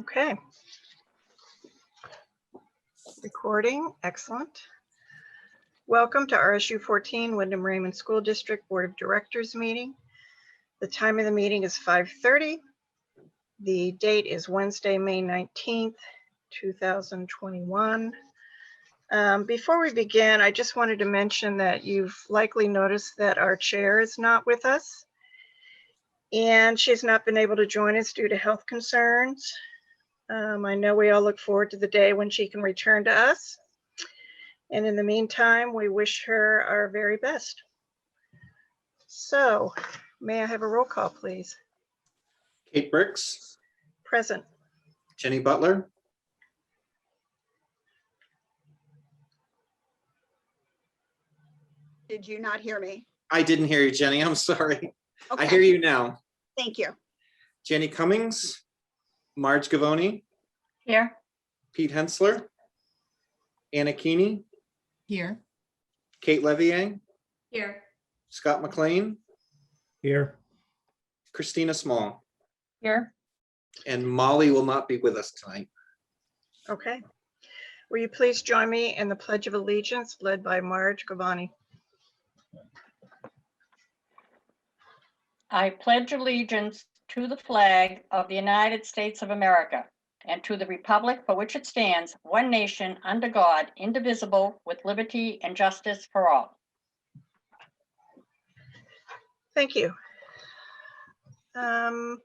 Okay. Recording, excellent. Welcome to RSU 14 Wyndham Raymond School District Board of Directors meeting. The time of the meeting is 5:30. The date is Wednesday, May 19th, 2021. Before we begin, I just wanted to mention that you've likely noticed that our chair is not with us, and she's not been able to join us due to health concerns. I know we all look forward to the day when she can return to us. And in the meantime, we wish her our very best. So, may I have a roll call, please? Kate Bricks, Present. Jenny Butler, Did you not hear me? I didn't hear you, Jenny. I'm sorry. Okay. I hear you now. Thank you. Jenny Cummings, Marge Gavoni, Here. Pete Hensler, Anna Keeney, Here. Kate Levier, Here. Scott McLean, Here. Christina Small, Here. and Molly will not be with us tonight. Okay. Will you please join me in the Pledge of Allegiance led by Marge Gavoni? I pledge allegiance to the flag of the United States of America and to the republic for which it stands, one nation, under God, indivisible, with liberty and justice for all. Thank you. Mr.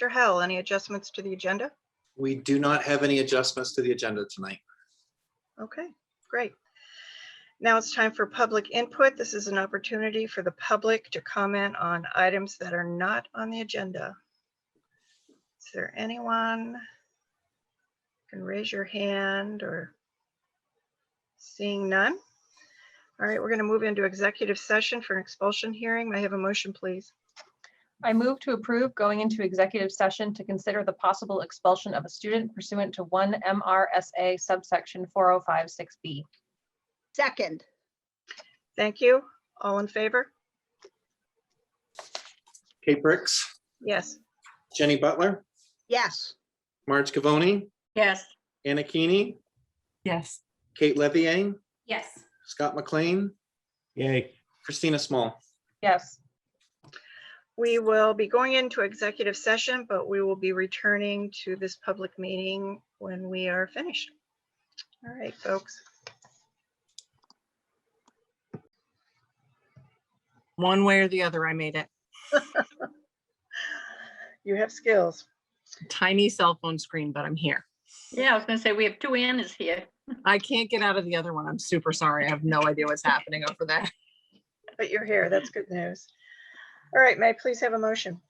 Howell, any adjustments to the agenda? We do not have any adjustments to the agenda tonight. Okay, great. Now it's time for public input. This is an opportunity for the public to comment on items that are not on the agenda. Is there anyone who can raise your hand? Or seeing none? All right, we're going to move into executive session for an expulsion hearing. May I have a motion, please? I move to approve going into executive session to consider the possible expulsion of a student pursuant to 1 MRSA subsection 4056B. Second. Thank you. All in favor? Kate Bricks, Yes. Jenny Butler, Yes. Marge Gavoni, Yes. Anna Keeney, Yes. Kate Levier, Yes. Scott McLean, Yay. Christina Small. Yes. We will be going into executive session, but we will be returning to this public meeting when we are finished. All right, folks. One way or the other, I made it. You have skills. Tiny cell phone screen, but I'm here. Yeah, I was gonna say, we have two Annas here. I can't get out of the other one. I'm super sorry. I have no idea what's happening over there. But you're here. That's good news. All right, may I please have a motion?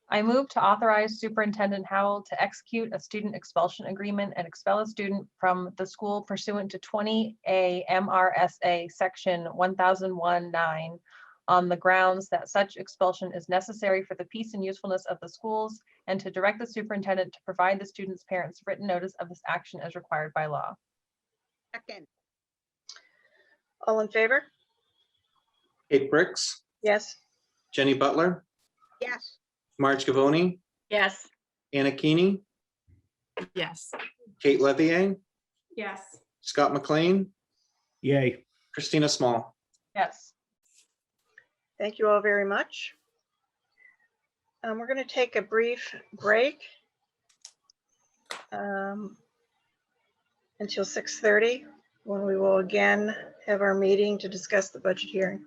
I move to authorize Superintendent Howell to execute a student expulsion agreement and expel a student from the school pursuant to 20A MRSA section 1001-9 on the grounds that such expulsion is necessary for the peace and usefulness of the schools, and to direct the superintendent to provide the student's parents written notice of this action as required by law. Second. All in favor? Kate Bricks, Yes. Jenny Butler, Yes. Marge Gavoni, Yes. Anna Keeney, Yes. Kate Levier, Yes. Scott McLean, Yay. Christina Small. Yes. Thank you all very much. We're going to take a brief break until 6:30, when we will again have our meeting to discuss the budget hearing.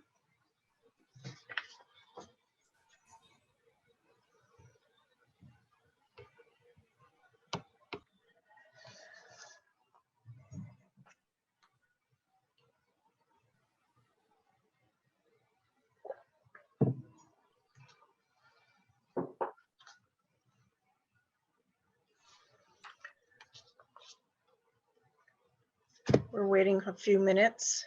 We're waiting a few minutes.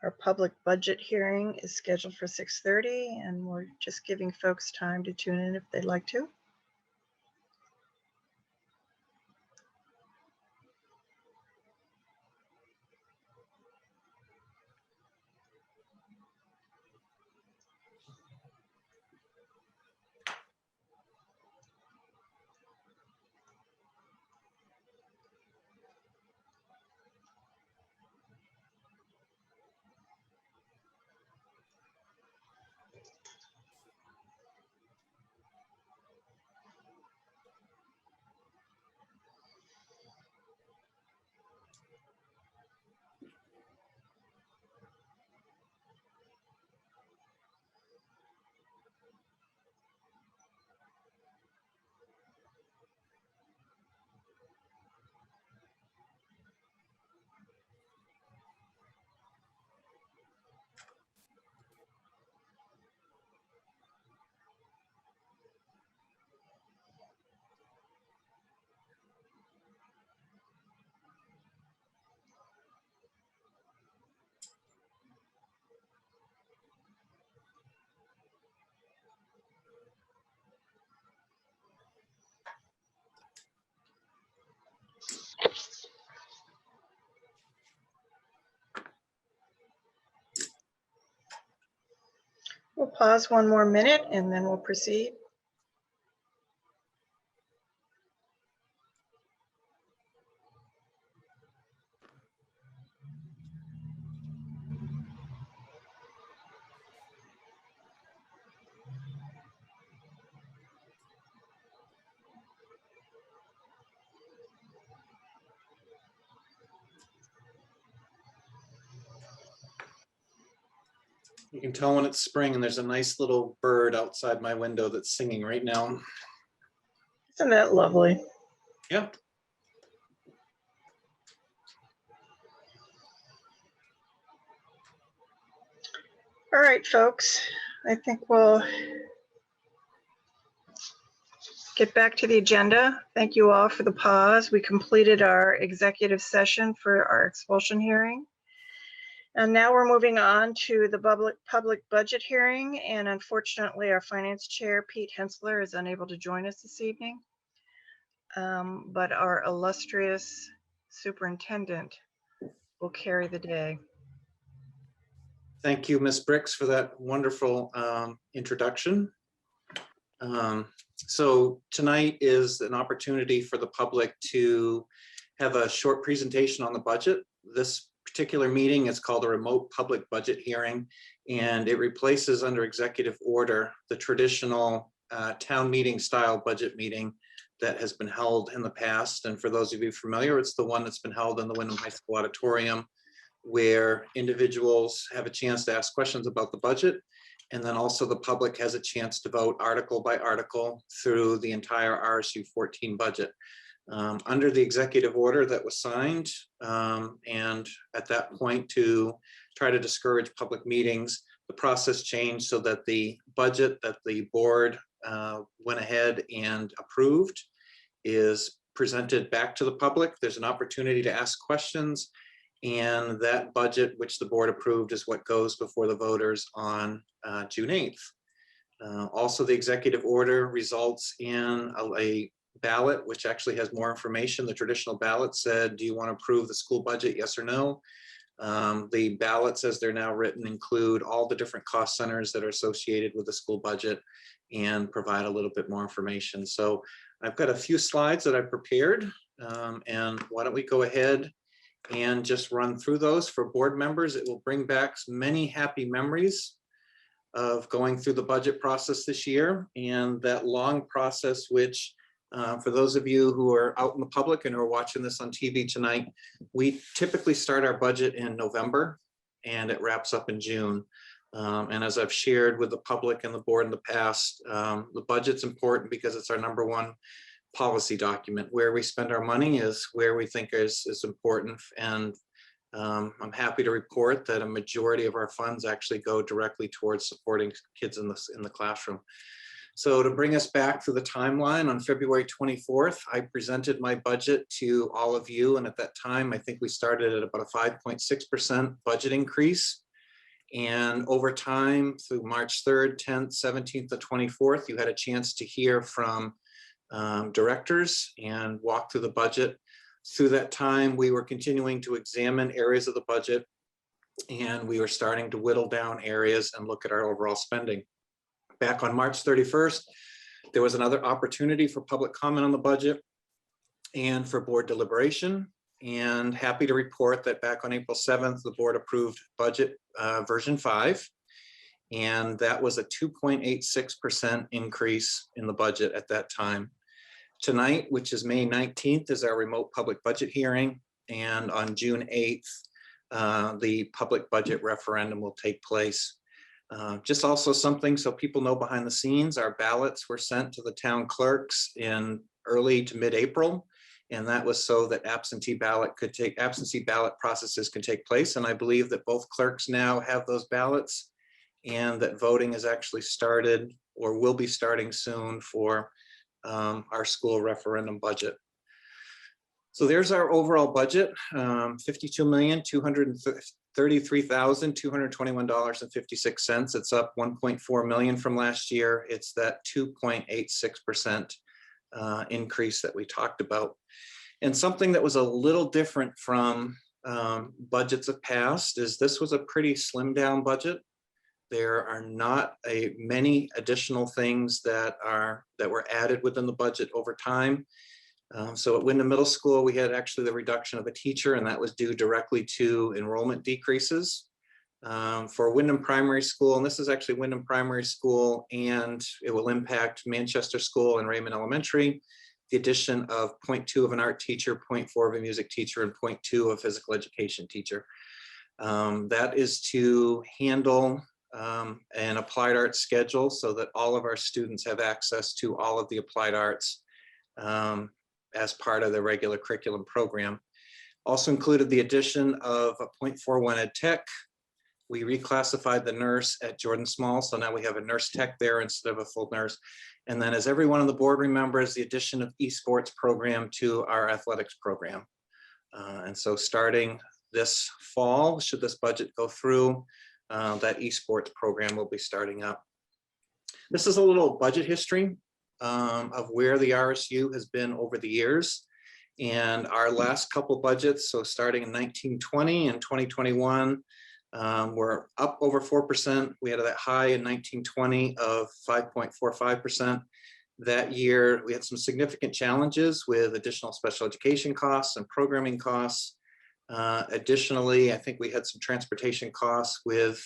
Our public budget hearing is scheduled for 6:30, and we're just giving folks time to tune in if they'd like to. pause one more minute and then we'll proceed. You can tell when it's spring and there's a nice little bird outside my window that's singing right now. Isn't that lovely? Yeah. All right, folks, I think we'll get back to the agenda. Thank you all for the pause. We completed our executive session for our expulsion hearing. And now we're moving on to the public budget hearing. And unfortunately, our finance chair, Pete Hensler, is unable to join us this evening. But our illustrious superintendent will carry the day. Thank you, Ms. Briggs, for that wonderful introduction. So tonight is an opportunity for the public to have a short presentation on the budget. This particular meeting is called a remote public budget hearing, and it replaces under executive order the traditional town meeting style budget meeting that has been held in the past. And for those of you familiar, it's the one that's been held in the Wyndham High School auditorium, where individuals have a chance to ask questions about the budget. And then also the public has a chance to vote article by article through the entire RSU 14 budget. Under the executive order that was signed, and at that point to try to discourage public meetings, the process changed so that the budget that the board went ahead and approved is presented back to the public. There's an opportunity to ask questions, and that budget which the board approved is what goes before the voters on June 8th. Also, the executive order results in a ballot, which actually has more information. The traditional ballot said, do you want to approve the school budget, yes or no? The ballots, as they're now written, include all the different cost centers that are associated with the school budget and provide a little bit more information. So I've got a few slides that I've prepared, and why don't we go ahead and just run through those for board members. It will bring back many happy memories of going through the budget process this year, and that long process, which for those of you who are out in the public and who are watching this on TV tonight, we typically start our budget in November and it wraps up in June. And as I've shared with the public and the board in the past, the budget's important because it's our #1 policy document. Where we spend our money is where we think is important. And I'm happy to report that a majority of our funds actually go directly towards supporting kids in the classroom. So to bring us back through the timeline, on February 24th, I presented my budget to all of you. And at that time, I think we started at about a 5.6% budget increase. And over time, through March 3rd, 10th, 17th, and 24th, you had a chance to hear from directors and walk through the budget. Through that time, we were continuing to examine areas of the budget, and we were starting to whittle down areas and look at our overall spending. Back on March 31st, there was another opportunity for public comment on the budget and for board deliberation. And happy to report that back on April 7th, the board approved budget version 5. And that was a 2.86% increase in the budget at that time. Tonight, which is May 19th, is our remote public budget hearing. And on June 8th, the public budget referendum will take place. Just also something so people know behind the scenes, our ballots were sent to the town clerks in early to mid-April. And that was so that absentee ballot processes can take place. And I believe that both clerks now have those ballots, and that voting is actually started or will be starting soon for our school referendum budget. So there's our overall budget, $52,233,221.56. It's up $1.4 million from last year. It's that 2.86% increase that we talked about. And something that was a little different from budgets of past is this was a pretty slimmed down budget. There are not many additional things that were added within the budget over time. So at Wyndham Middle School, we had actually the reduction of a teacher, and that was due directly to enrollment decreases. For Wyndham Primary School, and this is actually Wyndham Primary School, and it will impact Manchester School and Raymond Elementary, the addition of 0.2 of an art teacher, 0.4 of a music teacher, and 0.2 of a physical education teacher. That is to handle an applied arts schedule so that all of our students have access to all of the applied arts as part of the regular curriculum program. Also included the addition of a 0.41 ed tech. We reclassified the nurse at Jordan Small, so now we have a nurse tech there instead of a full nurse. And then, as everyone on the board remembers, the addition of esports program to our athletics program. And so starting this fall, should this budget go through, that esports program will be starting up. This is a little budget history of where the RSU has been over the years. And our last couple budgets, so starting in 1920 and 2021, we're up over 4%. We had that high in 1920 of 5.45%. That year, we had some significant challenges with additional special education costs and programming costs. Additionally, I think we had some transportation costs with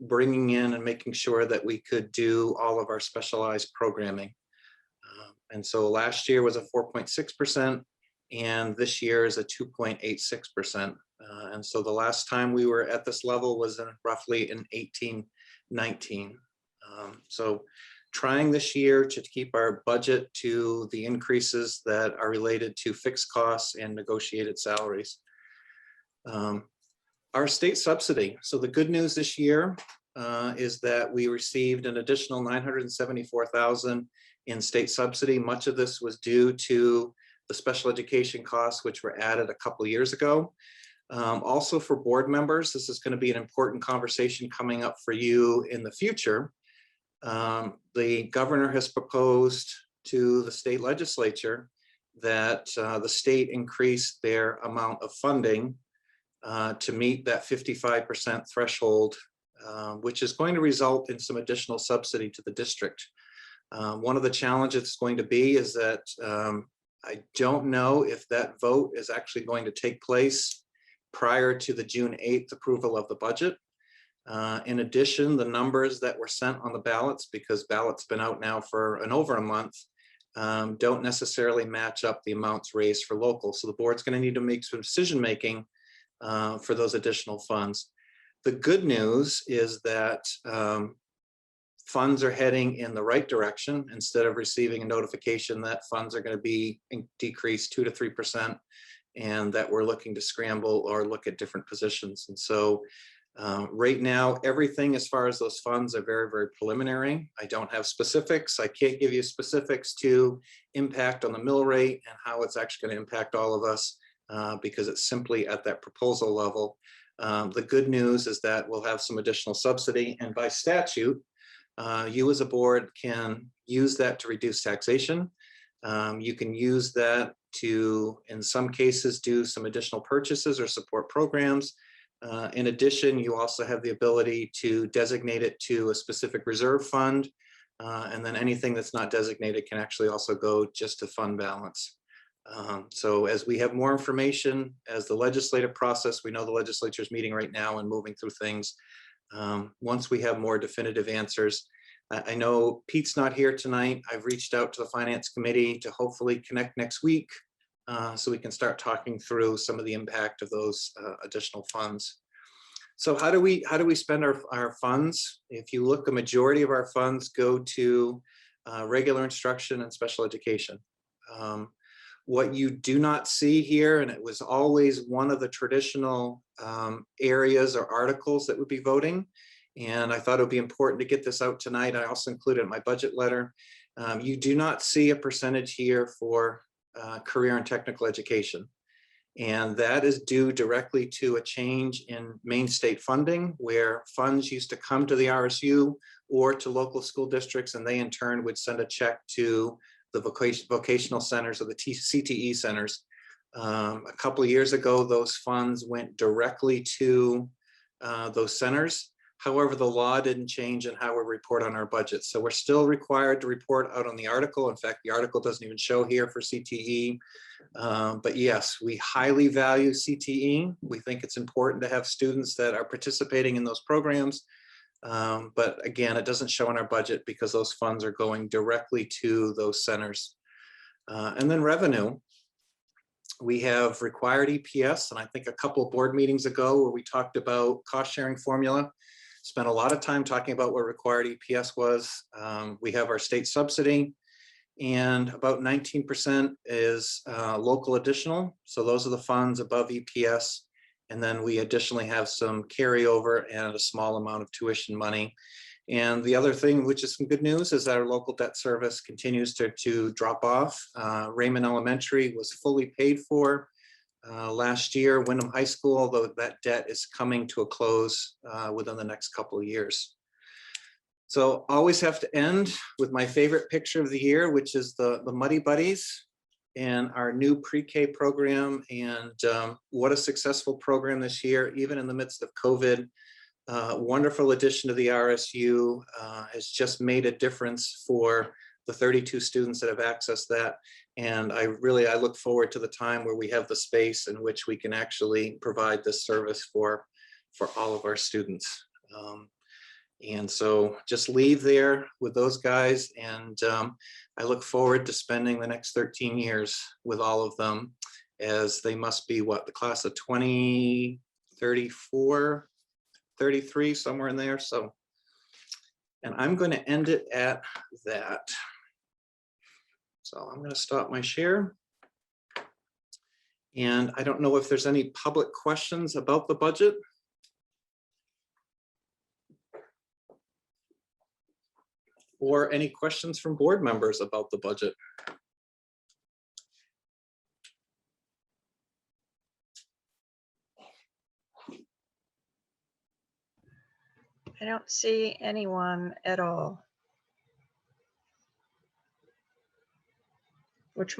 bringing in and making sure that we could do all of our specialized programming. And so last year was a 4.6%, and this year is a 2.86%. And so the last time we were at this level was roughly in 1819. So trying this year to keep our budget to the increases that are related to fixed costs and negotiated salaries. Our state subsidy. So the good news this year is that we received an additional $974,000 in state subsidy. Much of this was due to the special education costs, which were added a couple of years ago. Also for board members, this is going to be an important conversation coming up for you in the future. The governor has proposed to the state legislature that the state increase their amount of funding to meet that 55% threshold, which is going to result in some additional subsidy to the district. One of the challenges it's going to be is that I don't know if that vote is actually going to take place prior to the June 8th approval of the budget. In addition, the numbers that were sent on the ballots, because ballots been out now for over a month, don't necessarily match up the amounts raised for local. So the board's going to need to make some decision making for those additional funds. The good news is that funds are heading in the right direction. Instead of receiving a notification that funds are going to be decreased 2 to 3%, and that we're looking to scramble or look at different positions. And so right now, everything as far as those funds are very, very preliminary. I don't have specifics. I can't give you specifics to impact on the mill rate and how it's actually going to impact all of us because it's simply at that proposal level. The good news is that we'll have some additional subsidy, and by statute, you as a board can use that to reduce taxation. You can use that to, in some cases, do some additional purchases or support programs. In addition, you also have the ability to designate it to a specific reserve fund. And then anything that's not designated can actually also go just to fund balance. So as we have more information, as the legislative process, we know the legislature is meeting right now and moving through things. Once we have more definitive answers, I know Pete's not here tonight. I've reached out to the Finance Committee to hopefully connect next week so we can start talking through some of the impact of those additional funds. So how do we spend our funds? If you look, the majority of our funds go to regular instruction and special education. What you do not see here, and it was always one of the traditional areas or articles that would be voting, and I thought it would be important to get this out tonight. I also included in my budget letter. You do not see a percentage here for career and technical education. And that is due directly to a change in main state funding, where funds used to come to the RSU or to local school districts, and they in turn would send a check to the vocational centers or the CTE centers. A couple of years ago, those funds went directly to those centers. However, the law didn't change in how we report on our budget. So we're still required to report out on the article. In fact, the article doesn't even show here for CTE. But yes, we highly value CTE. We think it's important to have students that are participating in those programs. But again, it doesn't show in our budget because those funds are going directly to those centers. And then revenue. We have required EPS, and I think a couple of board meetings ago where we talked about cost sharing formula. Spent a lot of time talking about what required EPS was. We have our state subsidy, and about 19% is local additional. So those are the funds above EPS. And then we additionally have some carryover and a small amount of tuition money. And the other thing, which is some good news, is that our local debt service continues to drop off. Raymond Elementary was fully paid for last year. Wyndham High School, although that debt is coming to a close within the next couple of years. So always have to end with my favorite picture of the year, which is the Muddy Buddies and our new pre-K program. And what a successful program this year, even in the midst of COVID. Wonderful addition to the RSU, has just made a difference for the 32 students that have accessed that. And I look forward to the time where we have the space in which we can actually provide this service for all of our students. And so just leave there with those guys. And I look forward to spending the next 13 years with all of them, as they must be what, the class of 2034, 33, somewhere in there. So, and I'm going to end it at that. So I'm going to stop my share. And I don't know if there's any public questions about the budget. Or any questions from board members about the budget. I don't see anyone at all. Which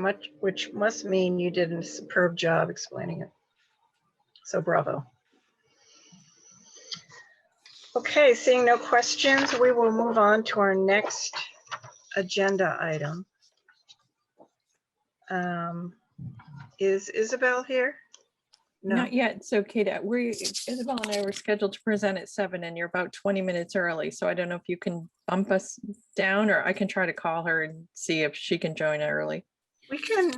must mean you did a superb job explaining it. So bravo. Okay, seeing no questions, we will move on to our next agenda item. Is Isabel here? No. Not yet. So Kate, Isabel and I were scheduled to present at 7 and you're about 20 minutes early. So I don't know if you can bump us down, or I can try to call her and see if she can join early. We can,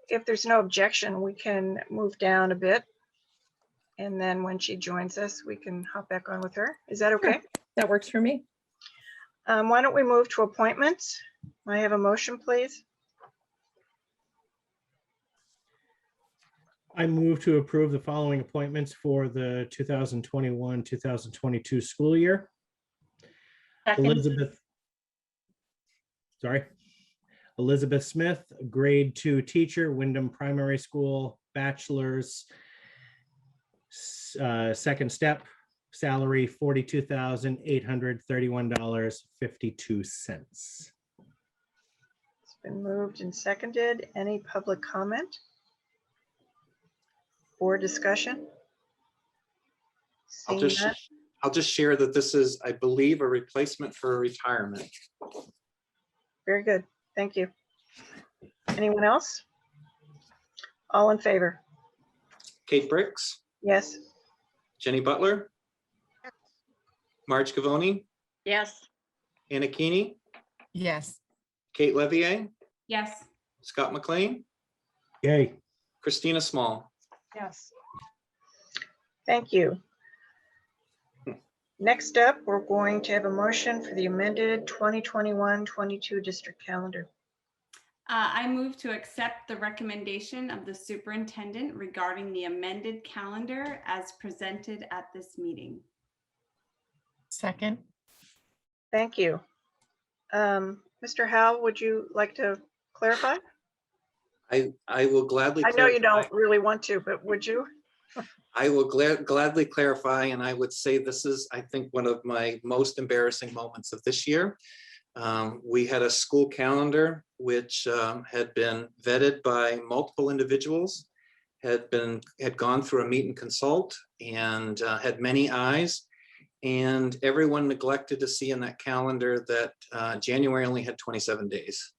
if there's no objection, we can move down a bit. And then when she joins us, we can hop back on with her. Is that okay? Sure. That works for me. Why don't we move to appointments? May I have a motion, please? I move to approve the following appointments for the 2021-2022 school year. Second. Elizabeth Smith, grade 2 teacher, Wyndham Primary School, bachelor's, second step, salary $42,831.52. It's been moved and seconded. Any public comment or discussion? I'll Seeing none. just share that this is, I believe, a replacement for a retirement. Very good. Thank you. Anyone else? All in favor? Kate Bricks, Yes. Jenny Butler, Marge Cavoni, Yes. Anna Keeney, Yes. Kate Levier, Yes. Scott McLean, Yay. Christina Small. Yes. Thank you. Next up, we're going to have a motion for the amended 2021-22 district calendar. I move to accept the recommendation of the superintendent regarding the amended calendar as presented at this meeting. Second. Thank you. Mr. Howell, would you like to clarify? I will gladly. I know you clarify. don't really want to, but would you? I will gladly clarify, and I would say this is, I think, one of my most embarrassing moments of this year. We had a school calendar which had been vetted by multiple individuals, had gone through a meet and consult, and had many eyes. And everyone neglected to see in that calendar that January only had 27 days.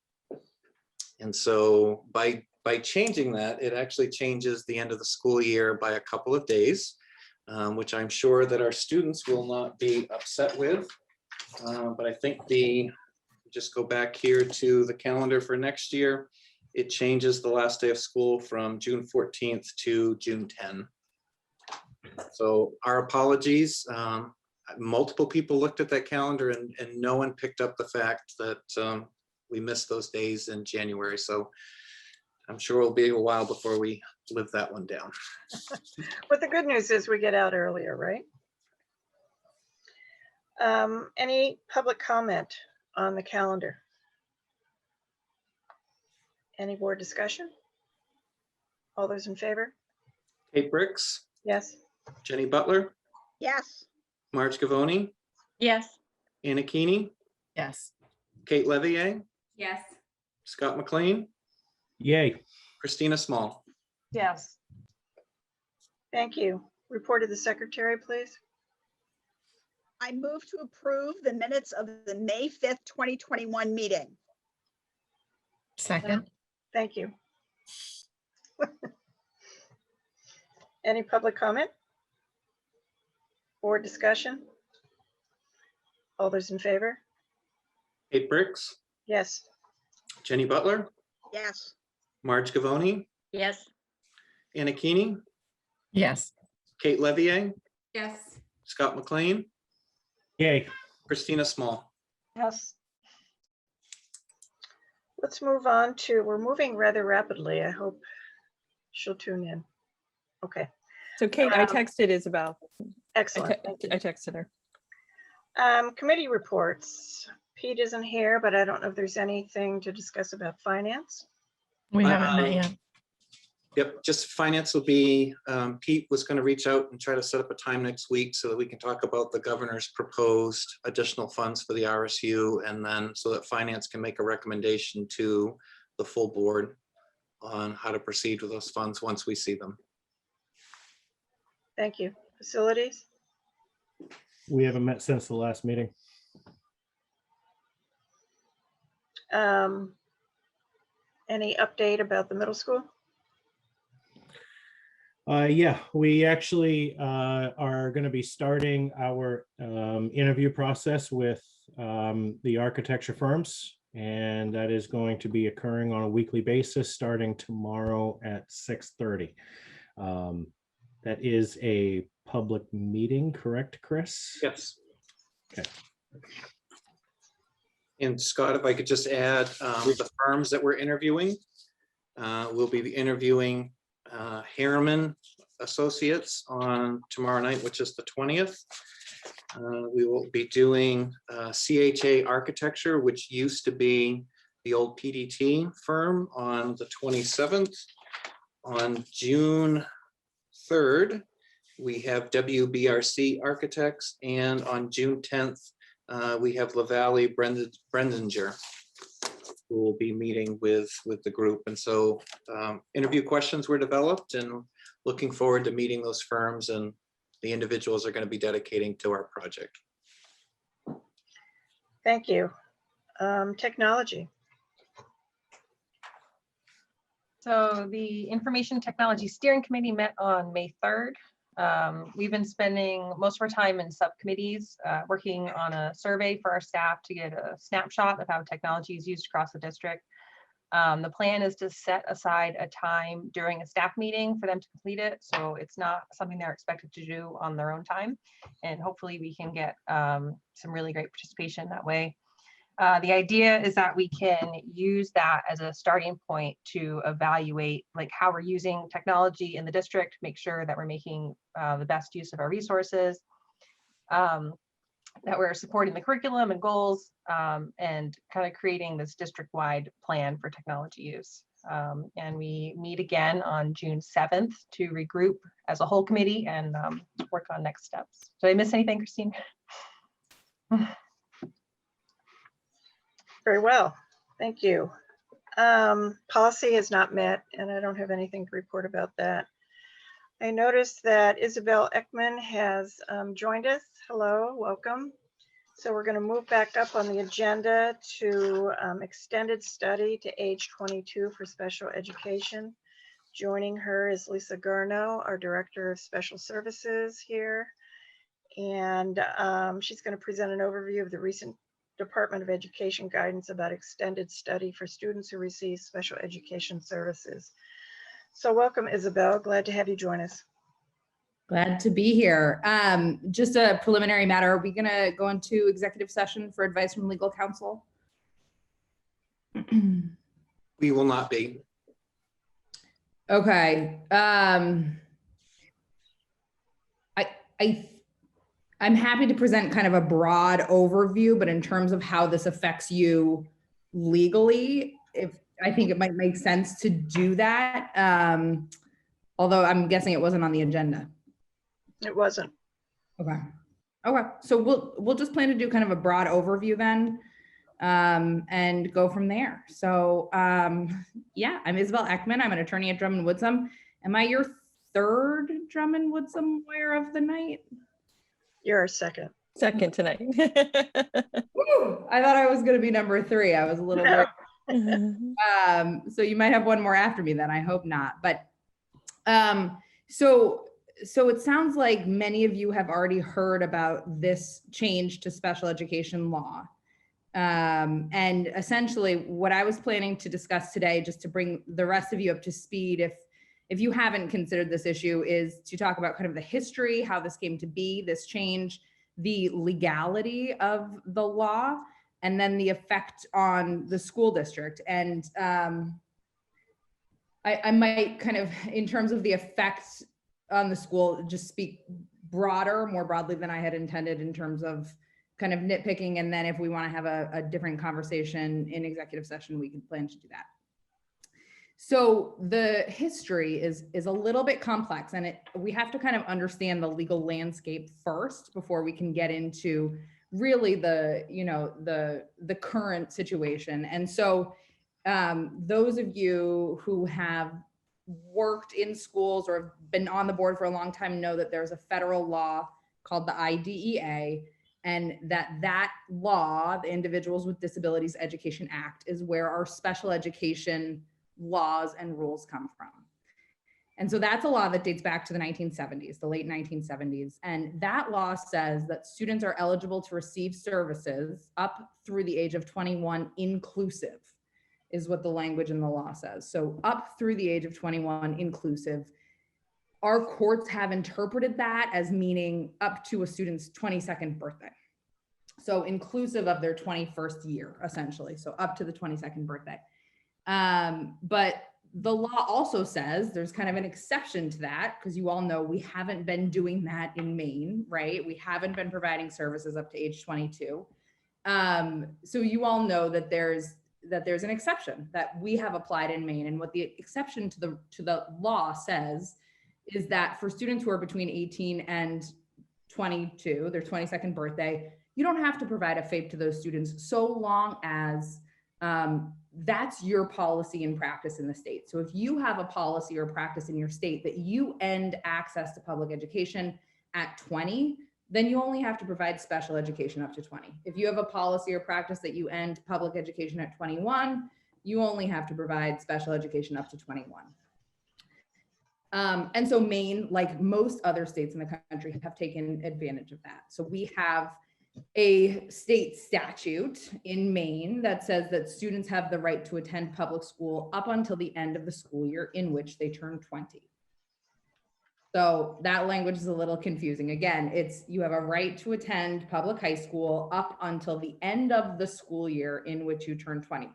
And so by changing that, it actually changes the end of the school year by a couple of days, which I'm sure that our students will not be upset with. But I think just go back here to the calendar for next year. It changes the last day of school from June 14th to June 10. So our apologies. Multiple people looked at that calendar and no one picked up the fact that we missed those days in January. So I'm sure it'll be a while before we live that one down. But the good news is we get out earlier, right? Any public comment on the calendar? Any board discussion? All those in favor? Kate Bricks, Yes. Jenny Butler, yes, Marge Gavoni, Yes. Anna Keeney, Yes. Kate Levier, Yes. Scott McLean, Yay. Christina Small. Yes. Thank you. Report of the secretary, please. I move to approve the minutes of the May 5th, 2021 meeting. Second. Thank you. Any public comment? Board discussion? All those in favor? Kate Bricks, Yes. Jenny Butler, Yes, Marge Gavoni, Yes. Anna Keeney, Yes. Kate Levier, Yes. Scott McLean, Yay. Christina Small. Yes. Let's move on to, we're moving rather rapidly. I hope she'll tune in. Okay, So Kate, I texted Isabel. excellent. Thank you. I texted her. Committee reports. Pete isn't here, but I don't know if there's anything to discuss about finance. We haven't met yet. Yep, just finance will be, Pete was going to reach out and try to set up a time next week so that we can talk about the governor's proposed additional funds for the RSU, and then so that finance can make a recommendation to the full board on how to proceed with those funds once we see them. Thank you. Facilities? We haven't met since the last meeting. Any update about the middle school? Yeah, we actually are going to be starting our interview process with the architecture firms, and that is going to be occurring on a weekly basis starting tomorrow at 6:30. That is a public meeting, correct, Chris? Yes. Okay. And Scott, if I could just add the firms that we're interviewing. We'll be interviewing Harriman Associates on tomorrow night, which is the 20th. We will be doing CHA Architecture, which used to be the old PDT firm, on the 27th. On June 3rd, we have WBRC Architects, and on June 10th, we have LaValle Brendinger, who will be meeting with the group. And so interview questions were developed, and looking forward to meeting those firms and the individuals are going to be dedicating to our project. Thank you. Technology. So the Information Technology Steering Committee met on May 3rd. We've been spending most of our time in subcommittees, working on a survey for our staff to get a snapshot of how technology is used across the district. The plan is to set aside a time during a staff meeting for them to complete it. So it's not something they're expected to do on their own time. And hopefully we can get some really great participation that way. The idea is that we can use that as a starting point to evaluate like how we're using technology in the district, make sure that we're making the best use of our resources, that we're supporting the curriculum and goals, and kind of creating this district-wide plan for technology use. And we meet again on June 7th to regroup as a whole committee and work on next steps. Did I miss anything, Christine? Very well. Thank you. Policy has not met, and I don't have anything to report about that. I noticed that Isabel Ekman has joined us. Hello, welcome. So we're going to move back up on the agenda to extended study to age 22 for special education. Joining her is Lisa Garno, our Director of Special Services here. And she's going to present an overview of the recent Department of Education guidance about extended study for students who receive special education services. So welcome, Isabel. Glad to have you join us. Glad to be here. Just a preliminary matter. Are we going to go into executive session for advice from legal counsel? We will not be. Okay. I'm happy to present kind of a broad overview, but in terms of how this affects you legally, I think it might make sense to do that. Although I'm guessing it wasn't on the agenda. It wasn't. Okay. Okay. So we'll just plan to do kind of a broad overview then, and go from there. So yeah, I'm Isabel Ekman. I'm an attorney at Drummond Woodsum. Am I your third Drummond Woodsum lawyer of the night? You're our second. Second tonight. Woo! I thought I was going to be number 3. I was a little worried. So you might have one more after me then. I hope not. But so it sounds like many of you have already heard about this change to special education law. And essentially what I was planning to discuss today, just to bring the rest of you up to speed, if you haven't considered this issue, is to talk about kind of the history, how this came to be, this change, the legality of the law, and then the effect on the school district. And I might kind of, in terms of the effects on the school, just speak more broadly than I had intended in terms of kind of nitpicking. And then if we want to have a different conversation in executive session, we can plan to do that. So the history is a little bit complex, and we have to kind of understand the legal landscape first before we can get into really the current situation. And so those of you who have worked in schools or have been on the board for a long time know that there's a federal law called the IDEA, and that law, the Individuals with Disabilities Education Act, is where our special education laws and rules come from. And so that's a law that dates back to the 1970s, the late 1970s. And that law says that students are eligible to receive services up through the age of 21 inclusive, is what the language in the law says. So up through the age of 21 inclusive. Our courts have interpreted that as meaning up to a student's 22nd birthday. So inclusive of their 21st year, essentially. So up to the 22nd birthday. But the law also says there's kind of an exception to that, because you all know we haven't been doing that in Maine, right? We haven't been providing services up to age 22. So you all know that there's an exception that we have applied in Maine. And what the exception to the law says is that for students who are between 18 and 22, their 22nd birthday, you don't have to provide a FAPE to those students so long as that's your policy and practice in the state. So if you have a policy or practice in your state that you end access to public education at 20, then you only have to provide special education up to 20. If you have a policy or practice that you end public education at 21, you only have to provide special education up to 21. And so Maine, like most other states in the country, have taken advantage of that. So we have a state statute in Maine that says that students have the right to attend public school up until the end of the school year in which they turn 20. So that language is a little confusing. Again, you have a right to attend public high school up until the end of the school year in which you turn 20.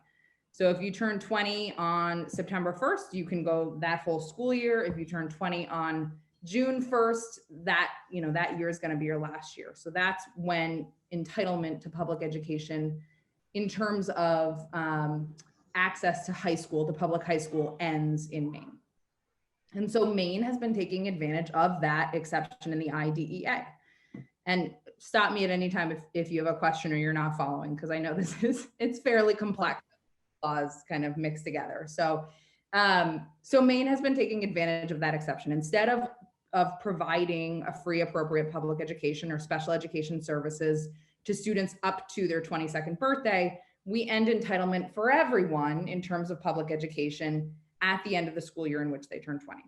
So if you turn 20 on September 1st, you can go that whole school year. If you turn 20 on June 1st, that year is going to be your last year. So that's when entitlement to public education in terms of access to high school, to public high school, ends in Maine. And so Maine has been taking advantage of that exception in the IDEA. And stop me at any time if you have a question or you're not following, because I know it's fairly complex, laws kind of mixed together. So Maine has been taking advantage of that exception. Instead of providing a free appropriate public education or special education services to students up to their 22nd birthday, we end entitlement for everyone in terms of public education at the end of the school year in which they turn 20.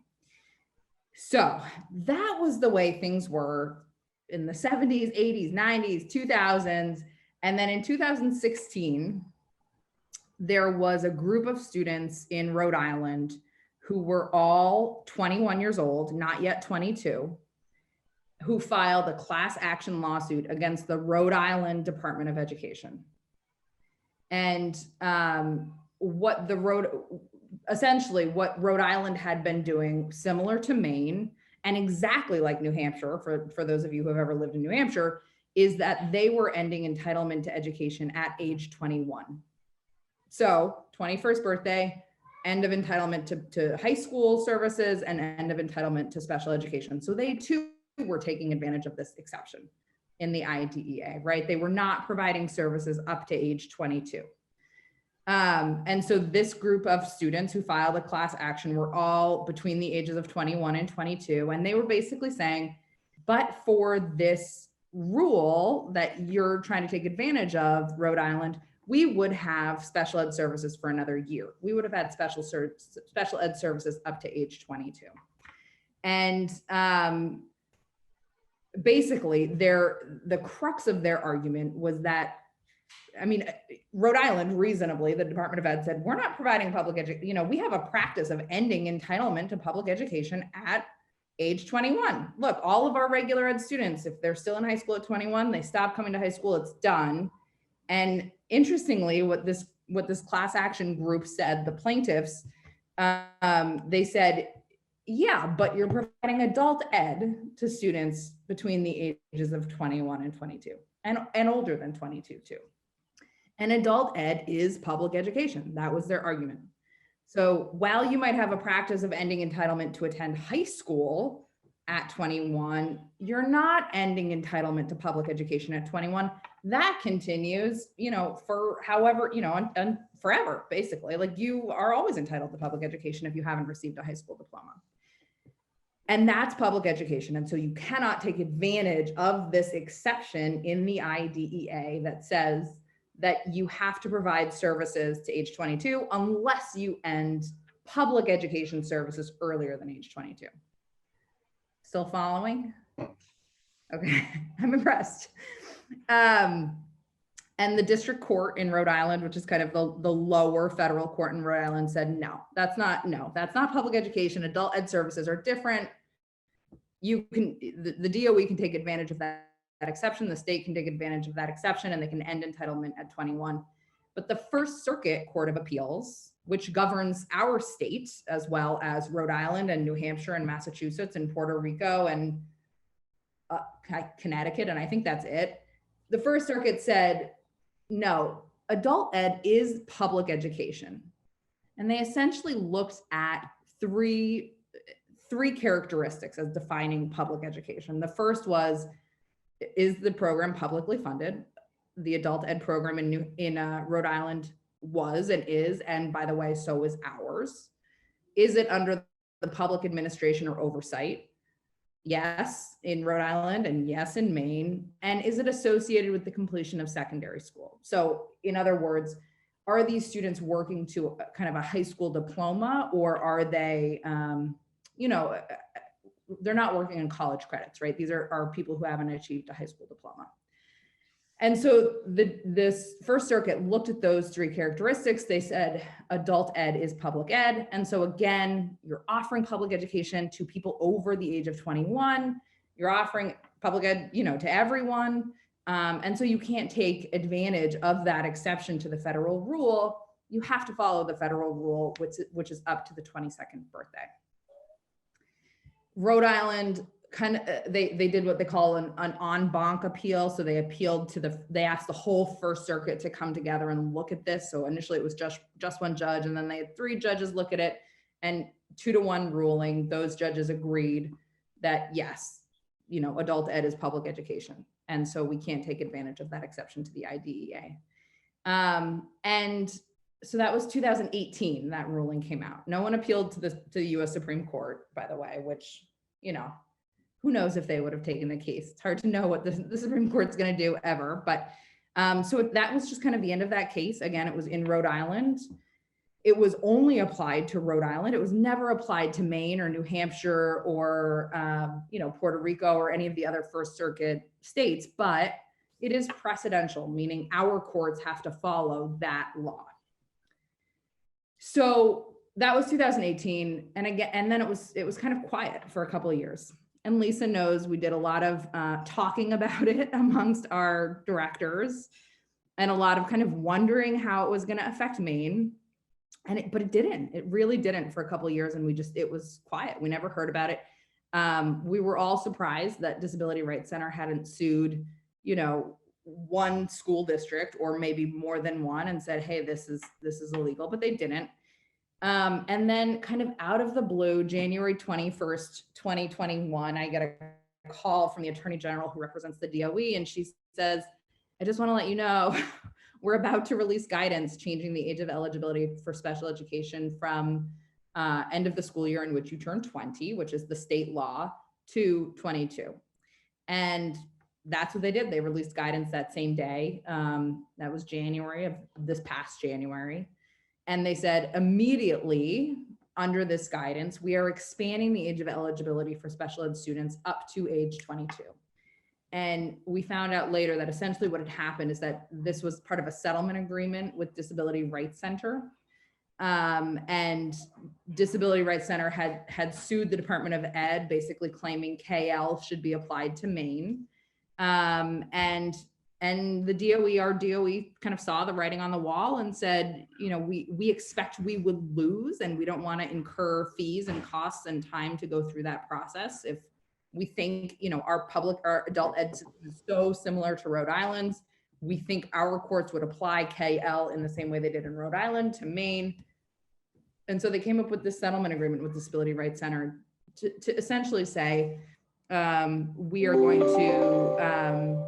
So that was the way things were in the 70s, 80s, 90s, 2000s. And then in 2016, there was a group of students in Rhode Island who were all 21 years old, not yet 22, who filed a class action lawsuit against the Rhode Island Department of Education. And essentially what Rhode Island had been doing, similar to Maine and exactly like New Hampshire, for those of you who have ever lived in New Hampshire, is that they were ending entitlement to education at age 21. So 21st birthday, end of entitlement to high school services and end of entitlement to special education. So they too were taking advantage of this exception in the IDEA, right? They were not providing services up to age 22. And so this group of students who filed a class action were all between the ages of 21 and 22. And they were basically saying, but for this rule that you're trying to take advantage of, Rhode Island, we would have special ed services for another year. We would have had special ed services up to age 22. And basically the crux of their argument was that, I mean, Rhode Island, reasonably, the Department of Ed said, we're not providing public education. We have a practice of ending entitlement to public education at age 21. Look, all of our regular ed students, if they're still in high school at 21, they stop coming to high school, it's done. And interestingly, what this class action group said, the plaintiffs, they said, yeah, but you're providing adult ed to students between the ages of 21 and 22 and older than 22 too. And adult ed is public education. That was their argument. So while you might have a practice of ending entitlement to attend high school at 21, you're not ending entitlement to public education at 21. That continues, for however, and forever, basically. Like, you are always entitled to public education if you haven't received a high school diploma. And that's public education. And so you cannot take advantage of this exception in the IDEA that says that you have to provide services to age 22 unless you end public education services earlier than age 22. Still following? Okay, I'm impressed. And the district court in Rhode Island, which is kind of the lower federal court in Rhode Island, said, no, that's not public education. Adult ed services are different. You can, the DOE can take advantage of that exception. The state can take advantage of that exception, and they can end entitlement at 21. But the First Circuit Court of Appeals, which governs our state, as well as Rhode Island and New Hampshire and Massachusetts and Puerto Rico and Connecticut, and I think that's it. The First Circuit said, no, adult ed is public education. And they essentially looked at three characteristics as defining public education. The first was, is the program publicly funded? The adult ed program in Rhode Island was and is, and by the way, so is ours. Is it under the public administration or oversight? Yes, in Rhode Island, and yes, in Maine. And is it associated with the completion of secondary school? So in other words, are these students working to kind of a high school diploma, or are they, they're not working on college credits, right? These are people who haven't achieved a high school diploma. And so this First Circuit looked at those three characteristics. They said adult ed is public ed. And so again, you're offering public education to people over the age of 21. You're offering public ed, to everyone. And so you can't take advantage of that exception to the federal rule. You have to follow the federal rule, which is up to the 22nd birthday. Rhode Island they did what they call an en banc appeal. So they appealed they asked the whole First Circuit to come together and look at this. So initially it was just one judge, and then they had three judges look at it, and 2-to-1 ruling, those judges agreed that yes, adult ed is public education. And so we can't take advantage of that exception to the IDEA. And so that was 2018, that ruling came out. No one appealed to the US Supreme Court, by the way, which, who knows if they would have taken the case. It's hard to know what the Supreme Court's going to do ever, but so that was just kind of the end of that case. Again, it was in Rhode Island. It was only applied to Rhode Island. It was never applied to Maine or New Hampshire or, Puerto Rico or any of the other First Circuit states, but it is precedential, meaning our courts have to follow that law. So that was 2018. And then it was kind of quiet for a couple of years. And Lisa knows we did a lot of talking about it amongst our directors and a lot of kind of wondering how it was going to affect Maine. But it didn't. It really didn't for a couple of years, and it was quiet. We never heard about it. We were all surprised that Disability Rights Center hadn't sued, one school district or maybe more than one and said, hey, this is illegal, but they didn't. And then kind of out of the blue, January 21st, 2021, I get a call from the Attorney General who represents the DOE, and she says, I just want to let you know, we're about to release guidance changing the age of eligibility for special education from end of the school year in which you turn 20, which is the state law, to 22. And that's what they did. They released guidance that same day. That was January of this past January. And they said immediately under this guidance, we are expanding the age of eligibility for special ed students up to age 22. And we found out later that essentially what had happened is that this was part of a settlement agreement with Disability Rights Center. And Disability Rights Center had sued the Department of Ed, basically claiming KL should be applied to Maine. And the DOE, our DOE kind of saw the writing on the wall and said, we expect we would lose, and we don't want to incur fees and costs and time to go through that process. If we think, our adult ed is so similar to Rhode Island's, we think our courts would apply KL in the same way they did in Rhode Island to Maine. And so they came up with this settlement agreement with Disability Rights Center to essentially say, we are going to,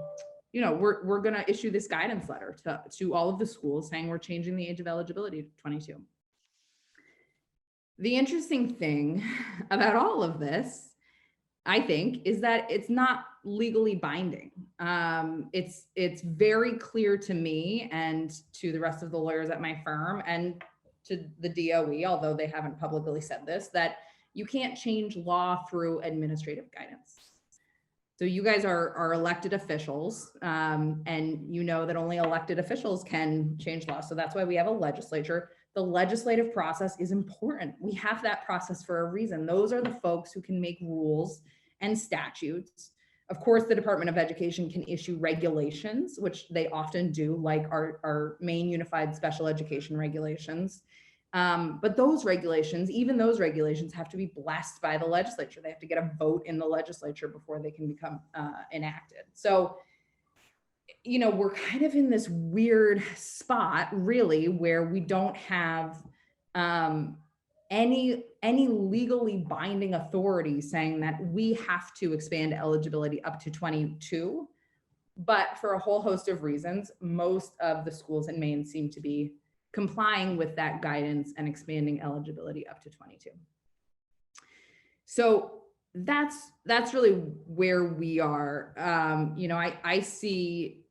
we're going to issue this guidance letter to all of the schools saying we're changing the age of eligibility to 22. The interesting thing about all of this, I think, is that it's not legally binding. It's very clear to me and to the rest of the lawyers at my firm and to the DOE, although they haven't publicly said this, that you can't change law through administrative guidance. So you guys are elected officials, and you know that only elected officials can change law. So that's why we have a legislature. The legislative process is important. We have that process for a reason. Those are the folks who can make rules and statutes. Of course, the Department of Education can issue regulations, which they often do, like our Maine Unified Special Education regulations. But those regulations, even those regulations, have to be blessed by the legislature. They have to get a vote in the legislature before they can become enacted. So, we're kind of in this weird spot, really, where we don't have any legally binding authority saying that we have to expand eligibility up to 22. But for a whole host of reasons, most of the schools in Maine seem to be complying with that guidance and expanding eligibility up to 22. So that's really where we are. I see,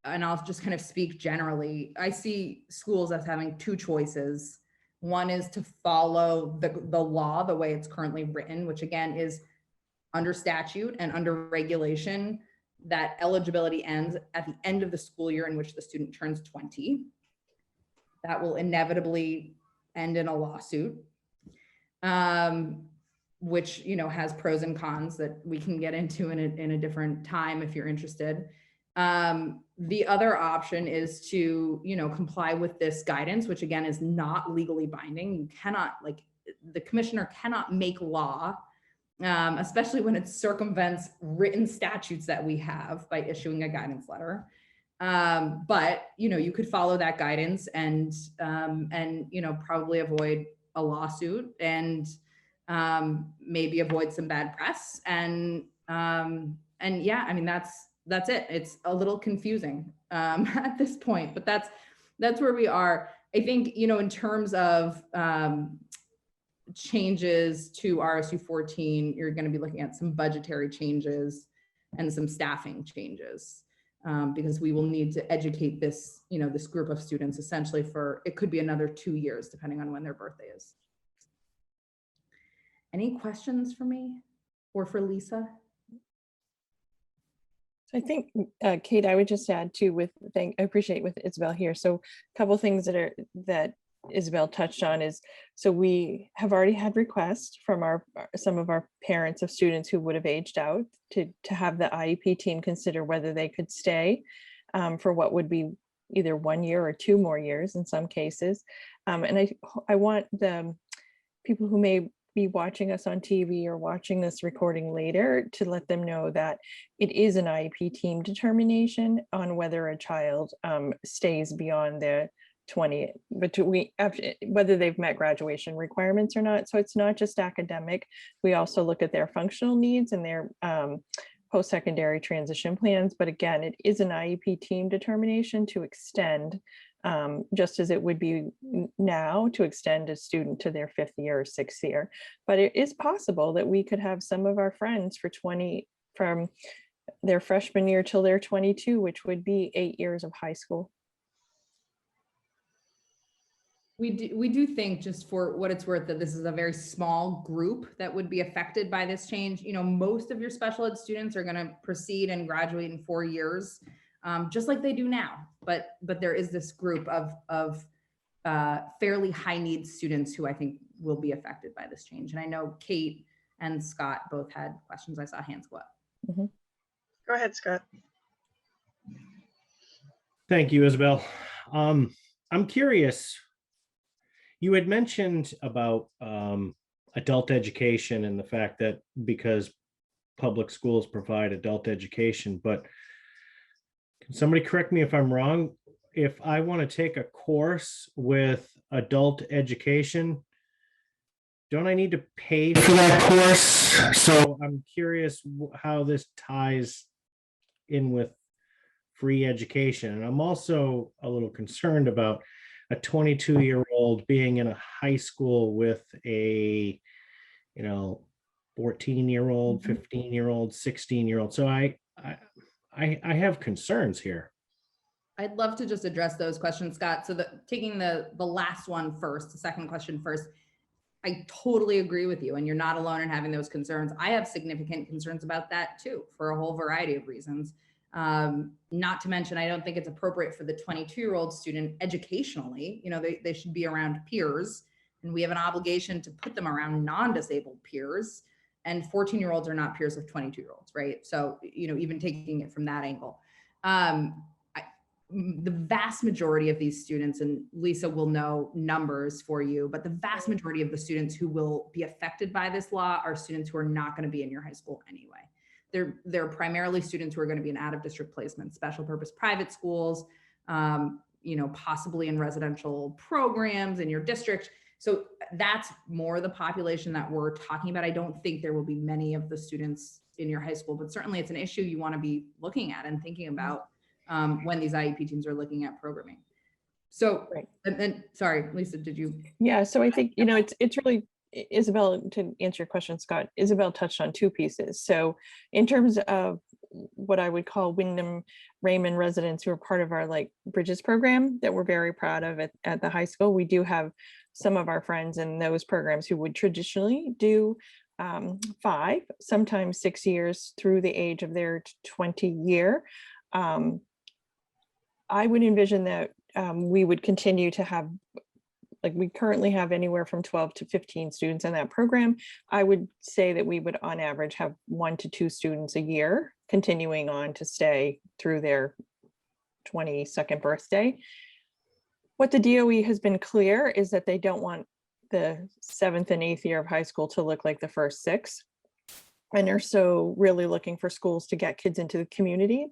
and I'll just kind of speak generally, I see schools as having two choices. One is to follow the law the way it's currently written, which again is under statute and under regulation, that eligibility ends at the end of the school year in which the student turns 20. That will inevitably end in a lawsuit, which has pros and cons that we can get into in a different time if you're interested. The other option is to, comply with this guidance, which again is not legally binding. You cannot, the commissioner cannot make law, especially when it circumvents written statutes that we have by issuing a guidance letter. But, you could follow that guidance and probably avoid a lawsuit and maybe avoid some bad press. And yeah, I mean, that's it. It's a little confusing at this point, but that's where we are. I think, in terms of changes to RSU 14, you're going to be looking at some budgetary changes and some staffing changes, because we will need to educate this, this group of students essentially for, it could be another 2 years, depending on when their birthday is. Any questions for me or for Lisa? I think, Kate, I would just add too I appreciate with Isabel here. So a couple of things that Isabel touched on is, so we have already had requests from some of our parents of students who would have aged out to have the IEP team consider whether they could stay for what would be either 1 year or 2 more years in some cases. And I want the people who may be watching us on TV or watching this recording later to let them know that it is an IEP team determination on whether a child stays beyond the 20, whether they've met graduation requirements or not. So it's not just academic. We also look at their functional needs and their post-secondary transition plans. But again, it is an IEP team determination to extend, just as it would be now to extend a student to their 5th year or 6th year. But it is possible that we could have some of our friends from their freshman year till they're 22, which would be 8 years of high school. We do think, just for what it's worth, that this is a very small group that would be affected by this change. Most of your special ed students are going to proceed and graduate in 4 years, just like they do now. But there is this group of fairly high needs students who I think will be affected by this change. And I know Kate and Scott both had questions. I saw hands go up. Mm-hmm. Go ahead, Scott. Thank you, Isabel. I'm curious. You had mentioned about adult education and the fact that because public schools provide adult education, but can somebody correct me if I'm wrong? If I want to take a course with adult education, don't I need to pay for that course? So I'm curious how this ties in with free education. And I'm also a little concerned about a 22-year-old being in a high school with a 14-year-old, 15-year-old, 16-year-old. So I have concerns here. I'd love to just address those questions, Scott. So taking the last one first, the second question first, I totally agree with you, and you're not alone in having those concerns. I have significant concerns about that too, for a whole variety of reasons. Not to mention, I don't think it's appropriate for the 22-year-old student educationally. They should be around peers, and we have an obligation to put them around non-disabled peers, and 14-year-olds are not peers of 22-year-olds, right? So, even taking it from that angle. The vast majority of these students, and Lisa will know numbers for you, but the vast majority of the students who will be affected by this law are students who are not going to be in your high school anyway. They're primarily students who are going to be in out-of-district placement, special purpose private schools, possibly in residential programs in your district. So that's more the population that we're talking about. I don't think there will be many of the students in your high school, but certainly it's an issue you want to be looking at and thinking about when these IEP teams are looking at programming. So, right. And then, sorry, Lisa, did you? Yeah, so I think, it's really, Isabel, to answer your question, Scott, Isabel touched on 2 pieces. So in terms of what I would call Wyndham Raymond residents who are part of our Bridges program that we're very proud of at the high school, we do have some of our friends in those programs who would traditionally do 5, sometimes 6 years through the age of their 20 year. I would envision that we would continue to have, we currently have anywhere from 12 to 15 students in that program. I would say that we would on average have 1 to 2 students a year continuing on to stay through their 22nd birthday. What the DOE has been clear is that they don't want the 7th and 8th year of high school to look like the first 6. And they're so really looking for schools to get kids into the community.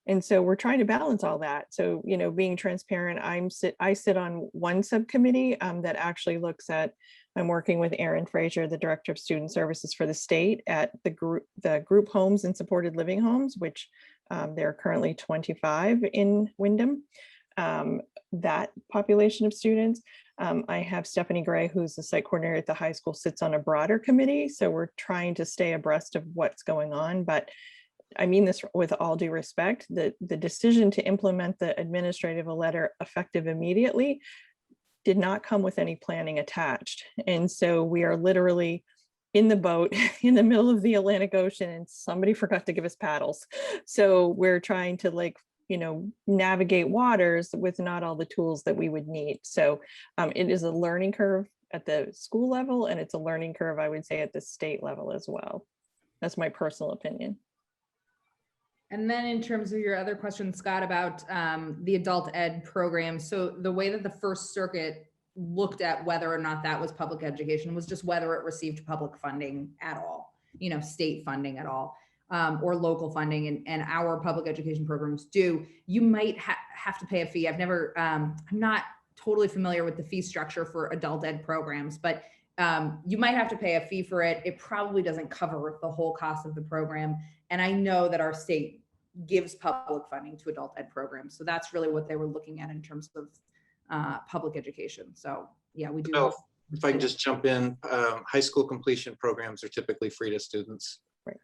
And so we're trying to balance all that. So, being transparent, I sit on one subcommittee that actually looks at, I'm working with Erin Fraser, the Director of Student Services for the state, at the group homes and supported living homes, which there are currently 25 in Wyndham. that population of students. I have Stephanie Gray, who's the site coordinator at the high school, sits on a broader committee. So we're trying to stay abreast of what's going on. But I mean this with all due respect, the decision to implement the administrative letter effective immediately did not come with any planning attached. And so we are literally in the boat in the middle of the Atlantic Ocean, and somebody forgot to give us paddles. So we're trying to, like, you know, navigate waters with not all the tools that we would need. So it is a learning curve at the school level, and it's a learning curve, I would say, at the state level as well. That's my personal opinion. And then in terms of your other question, Scott, about the adult ed program. So the way that the First Circuit looked at whether or not that was public education was just whether it received public funding at all, you know, state funding at all, or local funding, and our public education programs do. You might have to pay a fee. I'm not totally familiar with the fee structure for adult ed programs, but you might have to pay a fee for it. It probably doesn't cover the whole cost of the program. And I know that our state gives public funding to adult ed programs. So that's really what they were looking at in terms of public education. So yeah, we do. So if I can just jump in, high school completion programs are typically free to students. Right.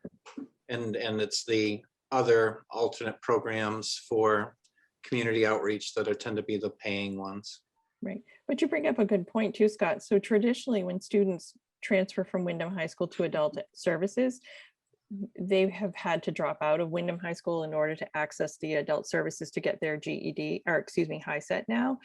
And it's the other alternate programs for community outreach that tend to be the paying ones. Right. But you bring up a good point too, Scott. So traditionally, when students transfer from Windham High School to adult services, they have had to drop out of Windham High School in order to access the adult services to get their GED, or excuse me, high set now.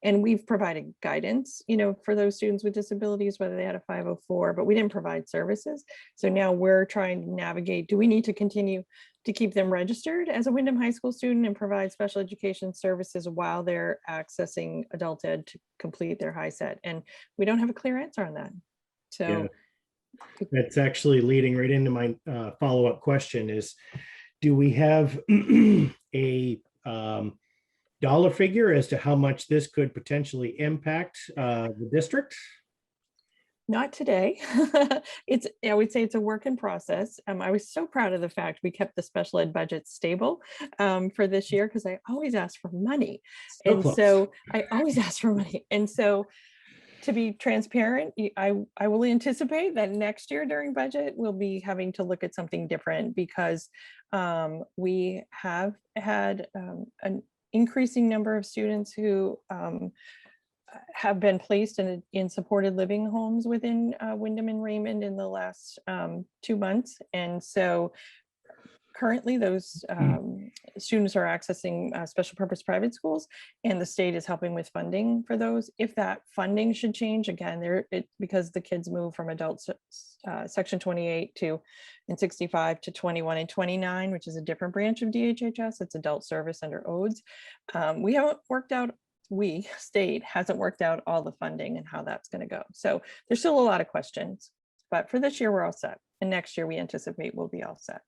And we've provided guidance, you know, for those students with disabilities, whether they had a 504, but we didn't provide services. So now we're trying to navigate, do we need to continue to keep them registered as a Windham High School student and provide special education services while they're accessing adult ed to complete their high set? And we don't have a clear answer on that. So Yeah. That's actually leading right into my follow-up question is, do we have a dollar figure as to how much this could potentially impact the district? Not today. I would say it's a work in process. I was so proud of the fact we kept the special ed budget stable for this year, because I always ask for money. So I always ask for money. And so, to be transparent, I will anticipate that next year during budget, we'll be having to look at something different, because we have had an increasing number of students who have been placed in supported living homes within Windham and Raymond in the last 2 months. And so currently those students are accessing special purpose private schools, and the state is helping with funding for those. If that funding should change again, because the kids move from adult section 28 and 65 to 21 and 29, which is a different branch of DHHS. It's adult service under ODES. State hasn't worked out all the funding and how that's going to go. So there's still a lot of questions, but for this year, we're all set. And next year we anticipate we'll be all set.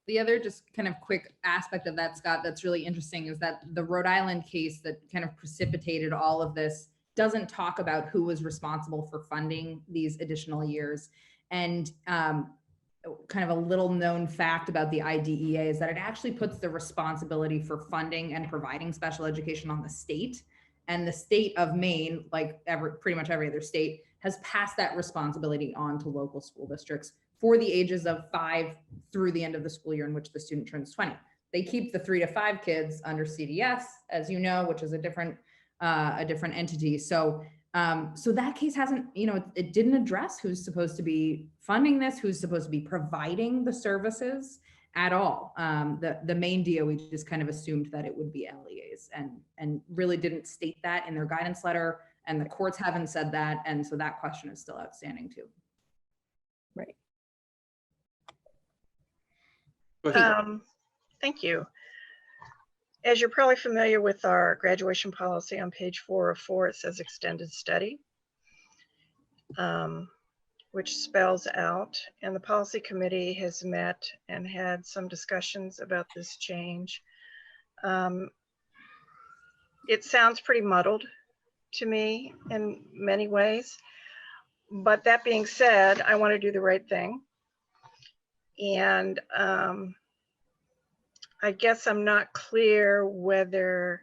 The other just kind of quick aspect of that, Scott, that's really interesting is that the Rhode Island case that kind of precipitated all of this doesn't talk about who was responsible for funding these additional years. And kind of a little known fact about the IDEA is that it actually puts the responsibility for funding and providing special education on the state. And the state of Maine, like pretty much every other state, has passed that responsibility on to local school districts for the ages of 5 through the end of the school year in which the student turns 20. They keep the 3 to 5 kids under CDS, as you know, which is a different entity. So that case hasn't, it didn't address who's supposed to be funding this, who's supposed to be providing the services at all. The main DOE just kind of assumed that it would be LEAs and really didn't state that in their guidance letter, and the courts haven't said that. And so that question is still outstanding too. Right. Thank you. As you're probably familiar with our graduation policy on page 404, it says extended study, which spells out, and the policy committee has met and had some discussions about this change. It sounds pretty muddled to me in many ways, but that being said, I want to do the right thing. And I guess I'm not clear whether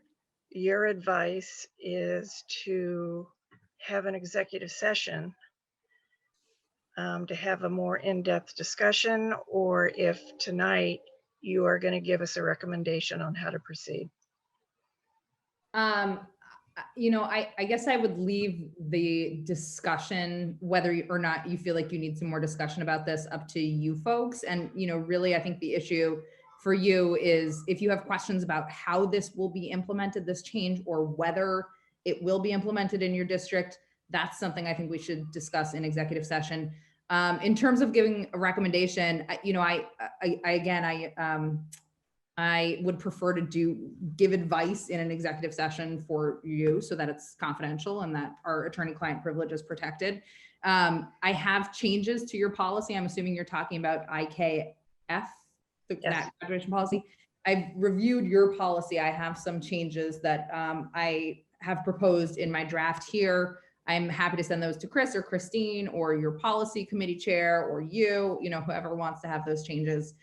your advice is to have an executive session to have a more in-depth discussion, or if tonight you are going to give us a recommendation on how to proceed. I guess I would leave the discussion, whether or not you feel like you need some more discussion about this, up to you folks. And, really, I think the issue for you is if you have questions about how this will be implemented, this change, or whether it will be implemented in your district, that's something I think we should discuss in executive session. In terms of giving a recommendation, I would prefer to give advice in an executive session for you so that it's confidential and that our attorney-client privilege is protected. I have changes to your policy. I'm assuming you're talking about IKF, that graduation policy. I've reviewed your policy. I have some changes that I have proposed in my draft here. I'm happy to send those to Chris or Christine or your policy committee chair or you, whoever wants to have those changes.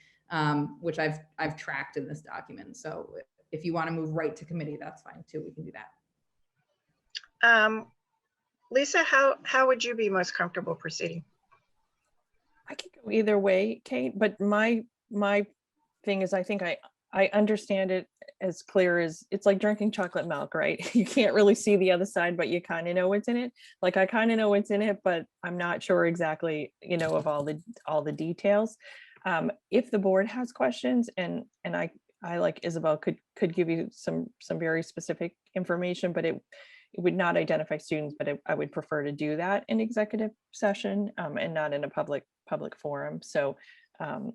Which I've tracked in this document. So if you want to move right to committee, that's fine too. We can do that. Lisa, how would you be most comfortable proceeding? I could go either way, Kate, but my thing is, I think I understand it as clear as it's like drinking chocolate milk, right? You can't really see the other side, but you kind of know what's in it. Like I kind of know what's in it, but I'm not sure exactly, of all the details. If the board has questions and I like Isabel could give you some very specific information, but it would not identify students, but I would prefer to do that in executive session and not in a public forum. So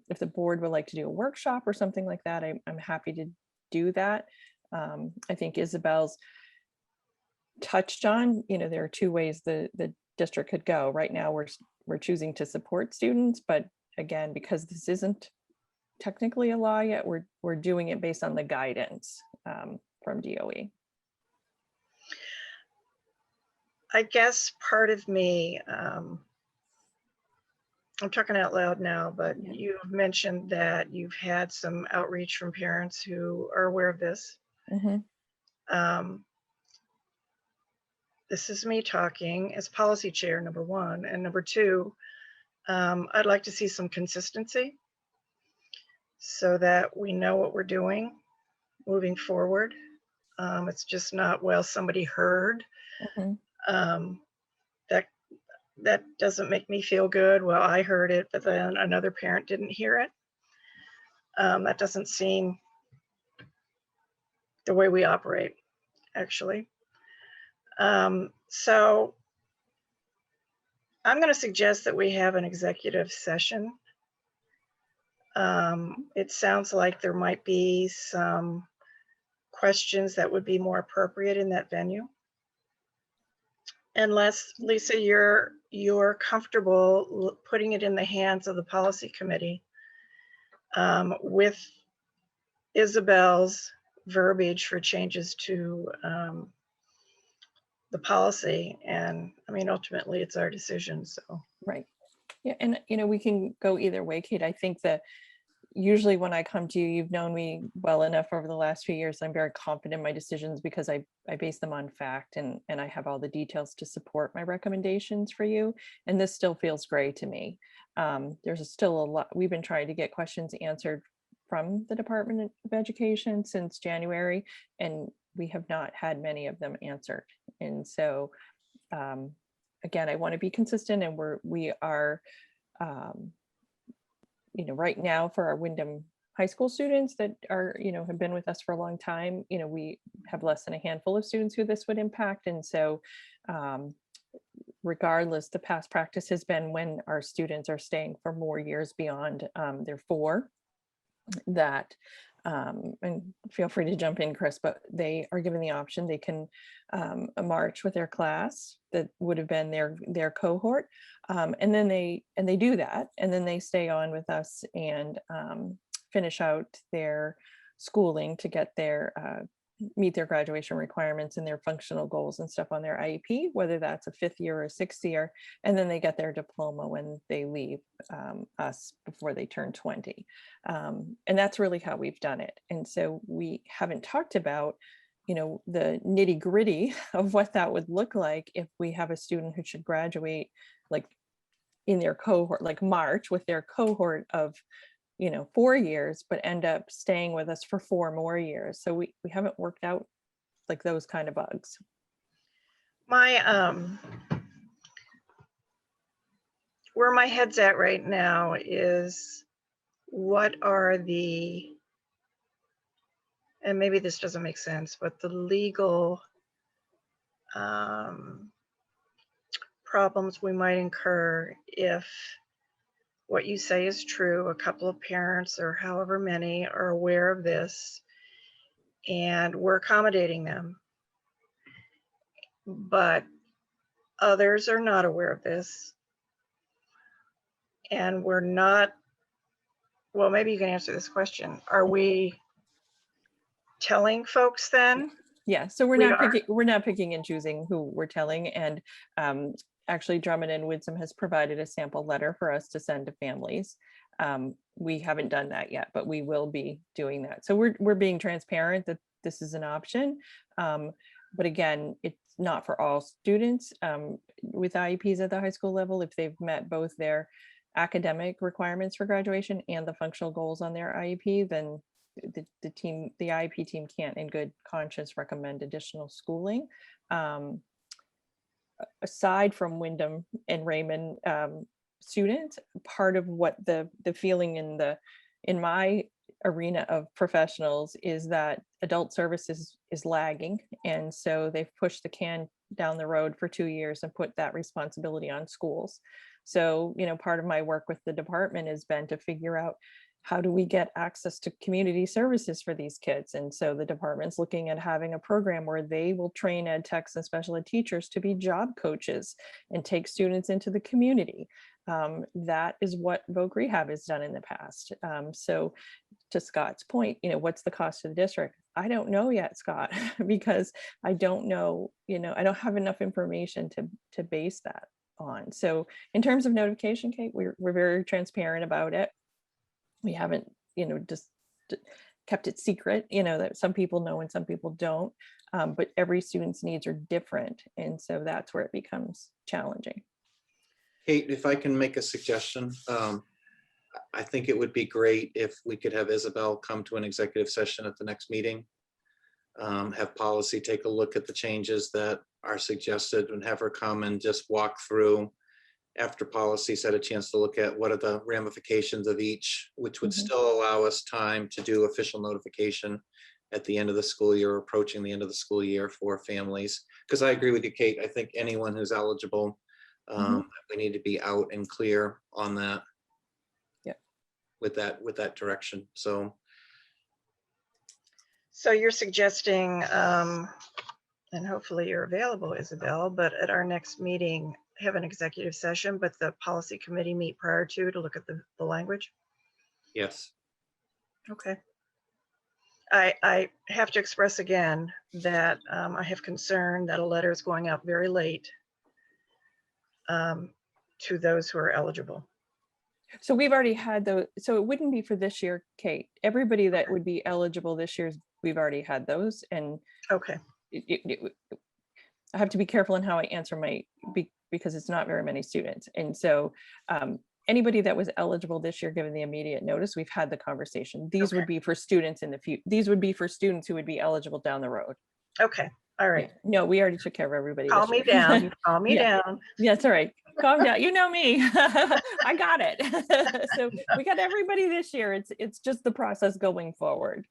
if the board would like to do a workshop or something like that, I'm happy to do that. I think Isabel's touched on, there are two ways the district could go. Right now, we're choosing to support students, but again, because this isn't technically a law yet, we're doing it based on the guidance from DOE. I guess part of me, I'm talking out loud now, but you've mentioned that you've had some outreach from parents who are aware of this. Mm-hmm. This is me talking as policy chair, number one, and number two, I'd like to see some consistency so that we know what we're doing moving forward. It's just not, well, somebody heard. Mm-hmm. That doesn't make me feel good. Well, I heard it, but then another parent didn't hear it. That doesn't seem the way we operate, actually. So I'm going to suggest that we have an executive session. It sounds like there might be some questions that would be more appropriate in that venue. Unless, Lisa, you're comfortable putting it in the hands of the policy committee with Isabel's verbiage for changes to the policy. And I mean, ultimately it's our decision, so. Right. Yeah, and we can go either way, Kate. I think that usually when I come to you, you've known me well enough over the last few years. I'm very confident in my decisions because I base them on fact and I have all the details to support my recommendations for you. And this still feels gray to me. There's still a lot. We've been trying to get questions answered from the Department of Education since January, and we have not had many of them answered. And so, again, I want to be consistent, and we are right now for our Wyndham High School students that are, have been with us for a long time, we have less than a handful of students who this would impact. And so regardless, the past practice has been when our students are staying for more years beyond their 4, that, and feel free to jump in, Chris, but they are given the option, they can march with their class that would have been their cohort. And then they do that, and then they stay on with us and finish out their schooling to get their meet their graduation requirements and their functional goals and stuff on their IEP, whether that's a 5th year or 6th year, and then they get their diploma when they leave us before they turn 20. And that's really how we've done it. And so we haven't talked about, you know, the nitty gritty of what that would look like if we have a student who should graduate like in their cohort, like March, with their cohort of, you know, 4 years, but end up staying with us for 4 more years. So we haven't worked out like those kind of bugs. My, where my head's at right now is what are the, and maybe this doesn't make sense, but the legal problems we might incur if what you say is true, a couple of parents or however many are aware of this and we're accommodating them, but others are not aware of this and we're not, well, maybe you can answer this question. Are we telling folks then? Yeah, so we're We not picking and choosing who we're telling. And actually Drummond and Widsum has provided a sample letter for us to send to families. We haven't done that yet, but we will be doing that. So we're being transparent that this is an option. But again, it's not for all students with IEPs at the high school level. If they've met both their academic requirements for graduation and the functional goals on their IEP, then the IEP team can't in good conscience recommend additional schooling. Aside from Wyndham and Raymond students, part of what the feeling in my arena of professionals is that adult services is lagging. And so they've pushed the can down the road for 2 years and put that responsibility on schools. So, you know, part of my work with the department has been to figure out how do we get access to community services for these kids? And so the department's looking at having a program where they will train ed techs and special ed teachers to be job coaches and take students into the community. That is what Voc Rehab has done in the past. So to Scott's point, you know, what's the cost to the district? I don't know yet, Scott, because I don't know, you know, I don't have enough information to base that on. So in terms of notification, Kate, we're very transparent about it. We haven't, you know, just kept it secret, you know, that some people know and some people don't, but every student's needs are different. And so that's where it becomes challenging. Kate, if I can make a suggestion, I think it would be great if we could have Isabel come to an executive session at the next meeting, have policy take a look at the changes that are suggested and have her come and just walk through after policy's had a chance to look at what are the ramifications of each, which would still allow us time to do official notification at the end of the school year, approaching the end of the school year for families. Because I agree with you, Kate. I think anyone who's eligible, we need to be out and clear on that. Yeah. With that direction. So you're suggesting, and hopefully you're available, Isabel, but at our next meeting, have an executive session, but the policy committee meet prior to look at the language? yes. Okay. I have to express again that I have concern that a letter is going out very late to those who are eligible. So we've already had those. So it wouldn't be for this year, Kate. Everybody that would be eligible this year, we've already had those. And okay, I have to be careful in how I answer because it's not very many students. And so anybody that was eligible this year, given the immediate notice, we've had the conversation. These would be for students in the future. These would be for students who would be eligible down the road. Okay. All right. Yeah. No, we already took care of everybody. Calm me down. Calm me down. Yeah, it's all right. Calm down. You know me. I got it. So we got everybody this year. It's just the process going forward.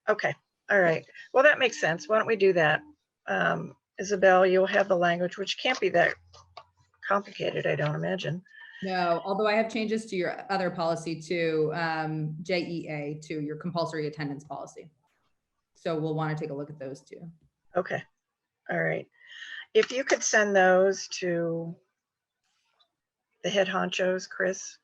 Okay. All right. Well, that makes sense. Why don't we do that? Isabel, you'll have the language, which can't be that complicated, I don't imagine. No, although I have changes to your other policy too, JEA, to your compulsory attendance policy. So we'll want to take a look at those too. Okay. All right. If you could send those to the head honchos, Chris,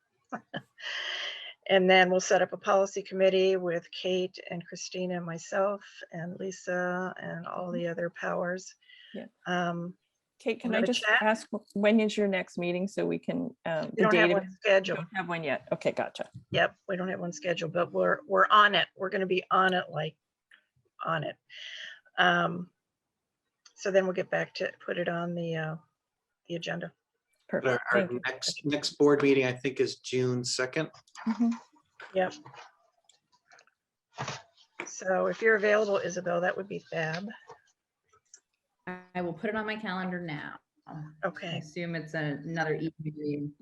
And then we'll set up a policy committee with Kate and Christina and myself and Lisa and all the other powers. Yeah. Um, Kate, can we'll I have a just chat. ask, when is your next meeting so we can, We the don't have date? one scheduled. Don't have one yet. Okay, gotcha. Yep, we don't have one scheduled, but we're on it. We're going to be on it, like on it. So then we'll get back to put it on the agenda. Perfect. Our Thank you. next board meeting, I think, is June 2nd. Mhm. Yep. So if you're available, Isabel, that would be fab. I will put it on my calendar now. I Okay, assume it's another evening meeting.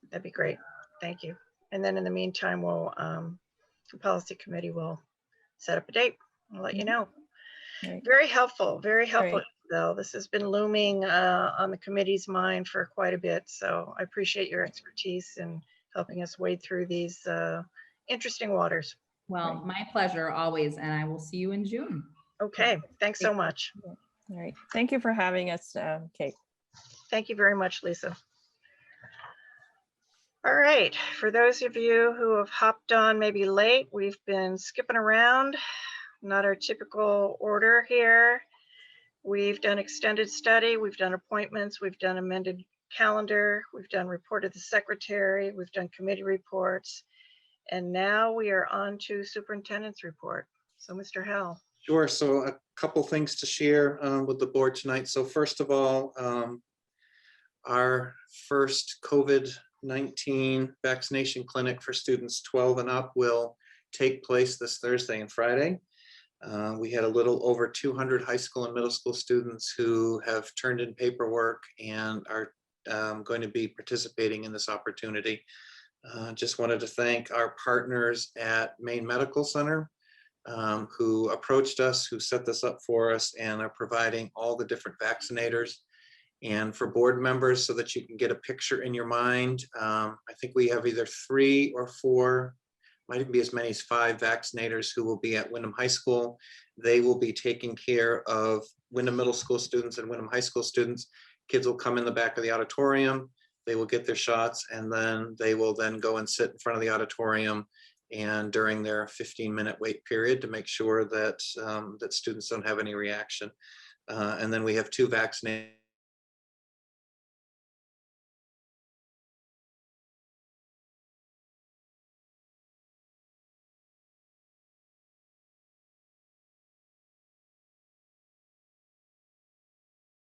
that'd be great. Thank you. And then in the meantime, we'll, the policy committee will set up a date. I'll let you know. Right. Very helpful, Great. Isabel. This has been looming on the committee's mind for quite a bit. So I appreciate your expertise in helping us wade through these interesting waters. Well, my pleasure always, and I will see you in June. Okay, thanks so much. All right. Thank you for having us, Kate. Thank you very much, Lisa. All right, for those of you who have hopped on maybe late, we've been skipping around, not our typical order here. We've done extended study, we've done appointments, we've done amended calendar, we've done report of the secretary, we've done committee reports, and now we are on to superintendent's report. So Mr. Howell. Sure. So a couple things to share with the board tonight. So first of all, our first COVID-19 vaccination clinic for students 12 and up will take place this Thursday and Friday. We had a little over 200 high school and middle school students who have turned in paperwork and are going to be participating in this opportunity. Just wanted to thank our partners at Maine Medical Center who approached us, who set this up for us and are providing all the different vaccinators. And for board members, so that you can get a picture in your mind, I think we have either 3 or 4, might even be as many as 5 vaccinators who will be at Wyndham High School. They will be taking care of Wyndham Middle School students and Wyndham High School students. Kids will come in the back of the auditorium, they will get their shots, and then they will then go and sit in front of the auditorium and during their 15-minute wait period to make sure that that students don't have any reaction. And then we have 2 vaccinated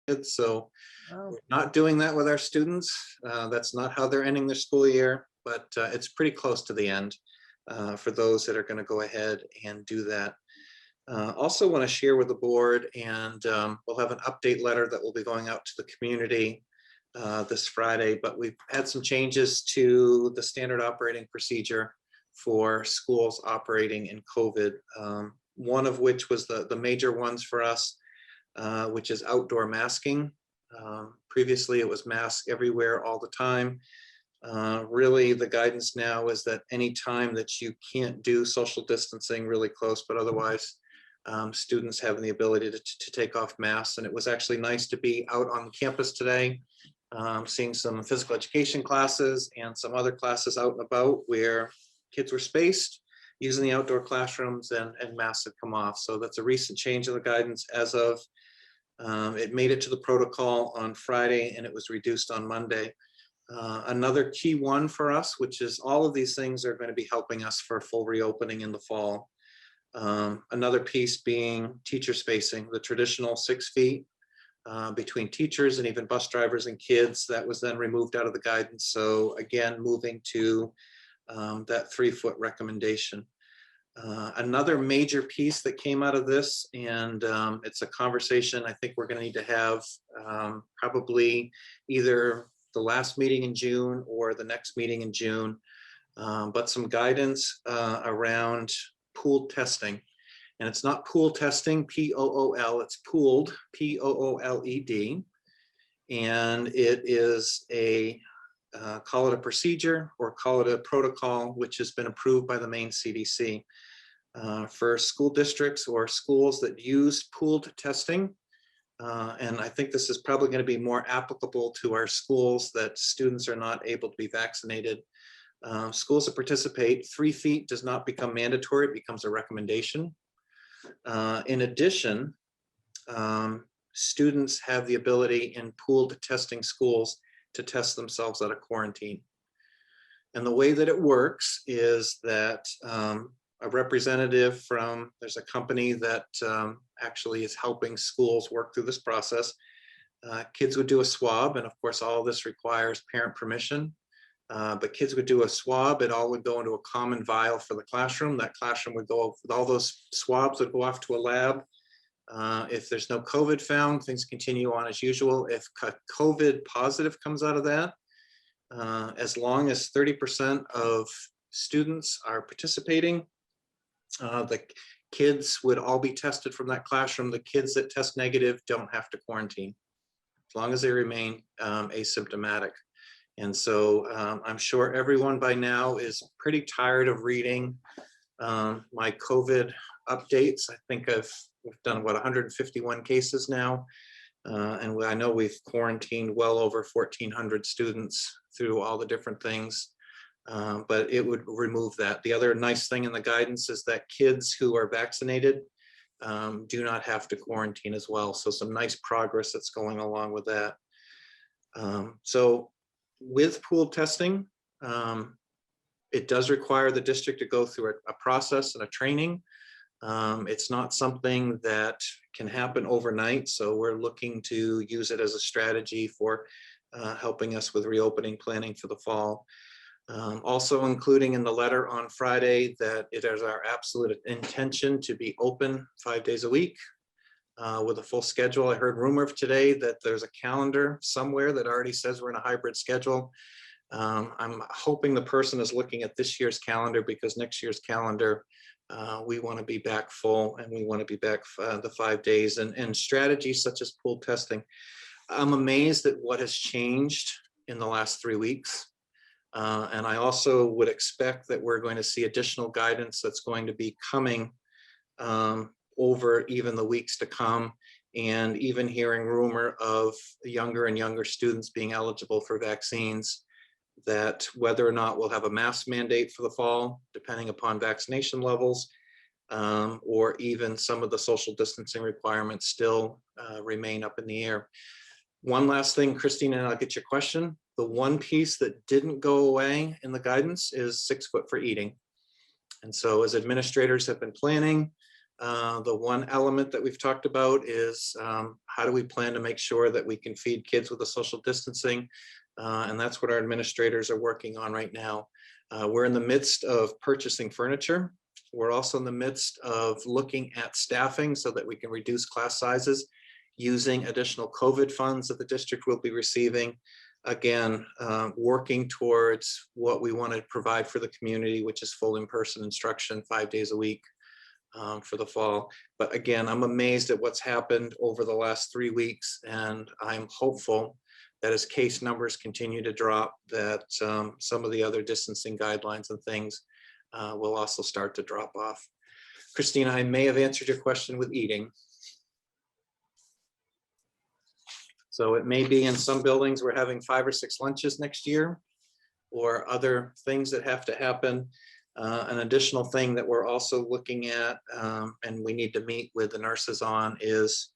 kids. So Oh, we're not doing that with our students. That's not how they're ending their school year, but it's pretty close to the end for those that are going to go ahead and do that. Also want to share with the board, and we'll have an update letter that will be going out to the community this Friday, but we've had some changes to the standard operating procedure for schools operating in COVID. One of which was the major ones for us, which is outdoor masking. Previously, it was mask everywhere all the time. Really, the guidance now is that any time that you can't do social distancing really close, but otherwise students having the ability to take off masks. And it was actually nice to be out on campus today, seeing some physical education classes and some other classes out and about where kids were spaced using the outdoor classrooms and masks had come off. So that's a recent change in the guidance as of, it made it to the protocol on Friday and it was reduced on Monday. Another key one for us, which is all of these things are going to be helping us for full reopening in the fall. Another piece being teacher spacing, the traditional 6 feet between teachers and even bus drivers and kids. That was then removed out of the guidance. So again, moving to that 3-foot recommendation. Another major piece that came out of this, and it's a conversation I think we're going to need to have probably either the last meeting in June or the next meeting in June, but some guidance around pooled testing. And it's not pool testing, P-O-O-L, it's pooled, P-O-O-L-E-D. And it is a, call it a procedure or call it a protocol, which has been approved by the Maine CDC. For school districts or schools that use pooled testing. And I think this is probably going to be more applicable to our schools that students are not able to be vaccinated. Schools that participate, 3 feet does not become mandatory, it becomes a recommendation. In addition, students have the ability in pooled testing schools to test themselves out of quarantine. And the way that it works is that a representative from, there's a company that actually is helping schools work through this process. Kids would do a swab, and of course, all of this requires parent permission. But kids would do a swab, it all would go into a common vial for the classroom. That classroom would go, with all those swabs would go off to a lab. If there's no COVID found, things continue on as usual. If COVID positive comes out of that, as long as 30% of students are participating, the kids would all be tested from that classroom. The kids that test negative don't have to quarantine, as long as they remain asymptomatic. And so I'm sure everyone by now is pretty tired of reading my COVID updates. I think we've done, what, 151 cases now. And I know we've quarantined well over 1,400 students through all the different things, but it would remove that. The other nice thing in the guidance is that kids who are vaccinated do not have to quarantine as well. So some nice progress that's going along with that. So with pooled testing, it does require the district to go through a process and a training. It's not something that can happen overnight, so we're looking to use it as a strategy for helping us with reopening planning for the fall. Also including in the letter on Friday that it is our absolute intention to be open 5 days a week with a full schedule. I heard rumor today that there's a calendar somewhere that already says we're in a hybrid schedule. I'm hoping the person is looking at this year's calendar, because next year's calendar, we want to be back full, and we want to be back the 5 days, and strategies such as pool testing. I'm amazed at what has changed in the last 3 weeks. And I also would expect that we're going to see additional guidance that's going to be coming over even the weeks to come, and even hearing rumor of younger and younger students being eligible for vaccines, that whether or not we'll have a mask mandate for the fall, depending upon vaccination levels, or even some of the social distancing requirements still remain up in the air. One last thing, Christine, and I'll get your question. The one piece that didn't go away in the guidance is 6 foot for eating. And so as administrators have been planning, the one element that we've talked about is how do we plan to make sure that we can feed kids with the social distancing? And that's what our administrators are working on right now. We're in the midst of purchasing furniture. We're also in the midst of looking at staffing so that we can reduce class sizes using additional COVID funds that the district will be receiving. Again, working towards what we want to provide for the community, which is full in-person instruction 5 days a week for the fall. But again, I'm amazed at what's happened over the last 3 weeks, and I'm hopeful that as case numbers continue to drop, that some of the other distancing guidelines and things will also start to drop off. Christina, I may have answered your question with eating. So it may be in some buildings we're having 5 or 6 lunches next year, or other things that have to happen. An additional thing that we're also looking at, and we need to meet with the nurses on, is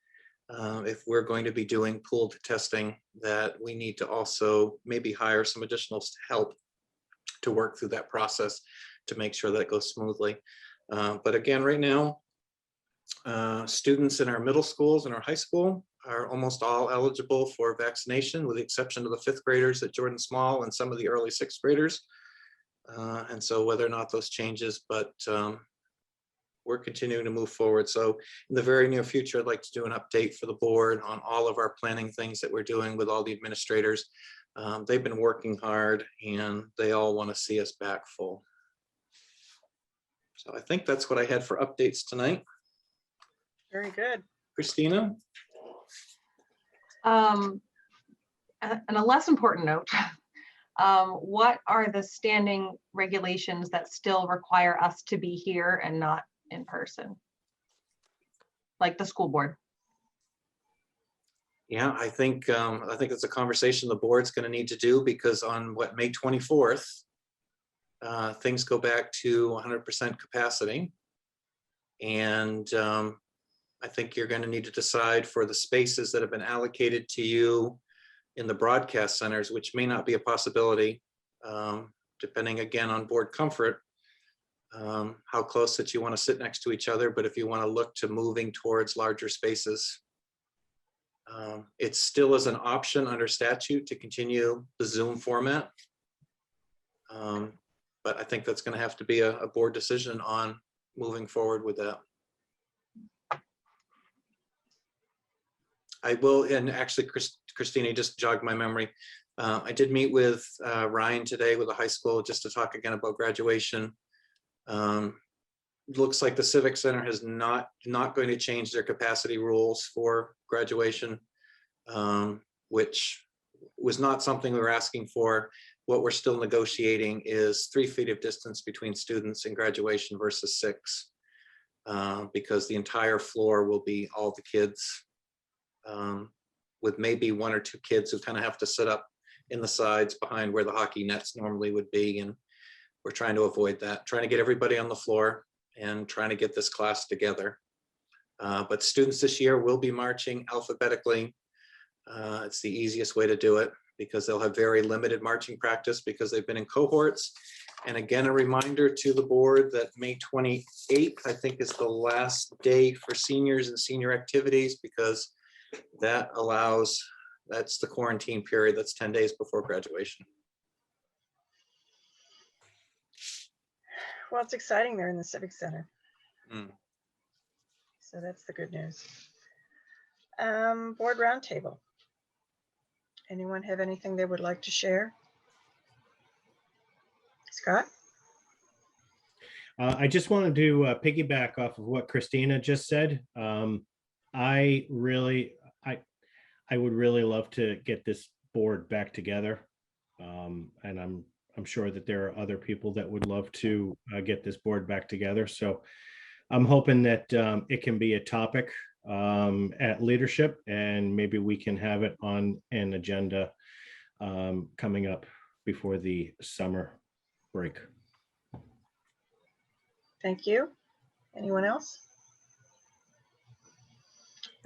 if we're going to be doing pooled testing, that we need to also maybe hire some additional help to work through that process to make sure that it goes smoothly. But again, right now, students in our middle schools and our high school are almost all eligible for vaccination, with the exception of the 5th graders at Jordan Small and some of the early 6th graders. And so whether or not those changes, but we're continuing to move forward. So in the very near future, I'd like to do an update for the board on all of our planning things that we're doing with all the administrators. They've been working hard, and they all want to see us back full. So I think that's what I had for updates tonight. Very good. Christina? And a less important note, what are the standing regulations that still require us to be here and not in person? Like the school board? Yeah, I think it's a conversation the board's going to need to do, because on May 24th, things go back to 100% capacity. And I think you're going to need to decide for the spaces that have been allocated to you in the broadcast centers, which may not be a possibility, depending again on board comfort, how close that you want to sit next to each other. But if you want to look to moving towards larger spaces, it still is an option under statute to continue the Zoom format. But I think that's going to have to be a board decision on moving forward with that. I will, and actually, Christina just jogged my memory. I did meet with Ryan today with the high school just to talk again about graduation. Looks like the Civic Center has not going to change their capacity rules for graduation, which was not something we were asking for. What we're still negotiating is 3 feet of distance between students in graduation versus 6, because the entire floor will be all the kids, with maybe 1 or 2 kids who kind of have to sit up in the sides behind where the hockey nets normally would be. And we're trying to avoid that, trying to get everybody on the floor and trying to get this class together. But students this year will be marching alphabetically. It's the easiest way to do it because they'll have very limited marching practice because they've been in cohorts. And again, a reminder to the board that May 28th, I think, is the last day for seniors and senior activities, because that allows, that's the quarantine period. That's 10 days before graduation. Well, it's exciting there in the Civic Center. Mm. So that's the good news. Board roundtable. Anyone have anything they would like to share? Scott? I just wanted to piggyback off of what Christina just said. I would really love to get this board back together. And I'm sure that there are other people that would love to get this board back together. So I'm hoping that it can be a topic at leadership, and maybe we can have it on an agenda coming up before the summer break. Thank you. Anyone else?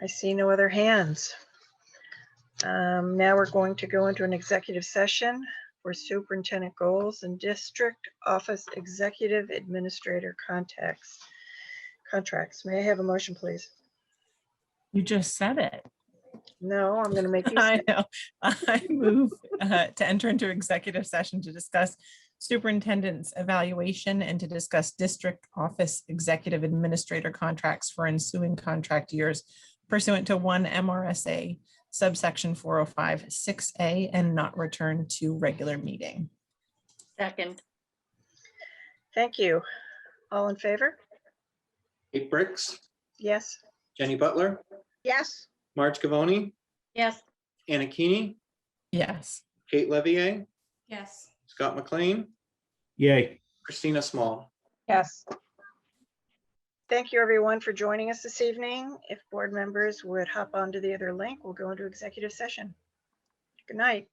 I see no other hands. Now we're going to go into an executive session for superintendent goals and district office executive administrator contracts. May I have a motion, please? You just said it. No, I'm going to make you. I know. I move to enter into executive session to discuss superintendent's evaluation and to discuss district office executive administrator contracts for ensuing contract years pursuant to 1 MRSA subsection 405 6A and not return to regular meeting. Second. Thank you. All in favor? Kate Bricks, Yes. Jenny Butler, Yes. Marge Gavoni, Yes. Anna Keeney, Yes. Kate Levier, Yes. Scott McLean, Yay. Christina Small. Yes. Thank you, everyone, for joining us this evening. If board members would hop onto the other link, we'll go into executive session. Good night.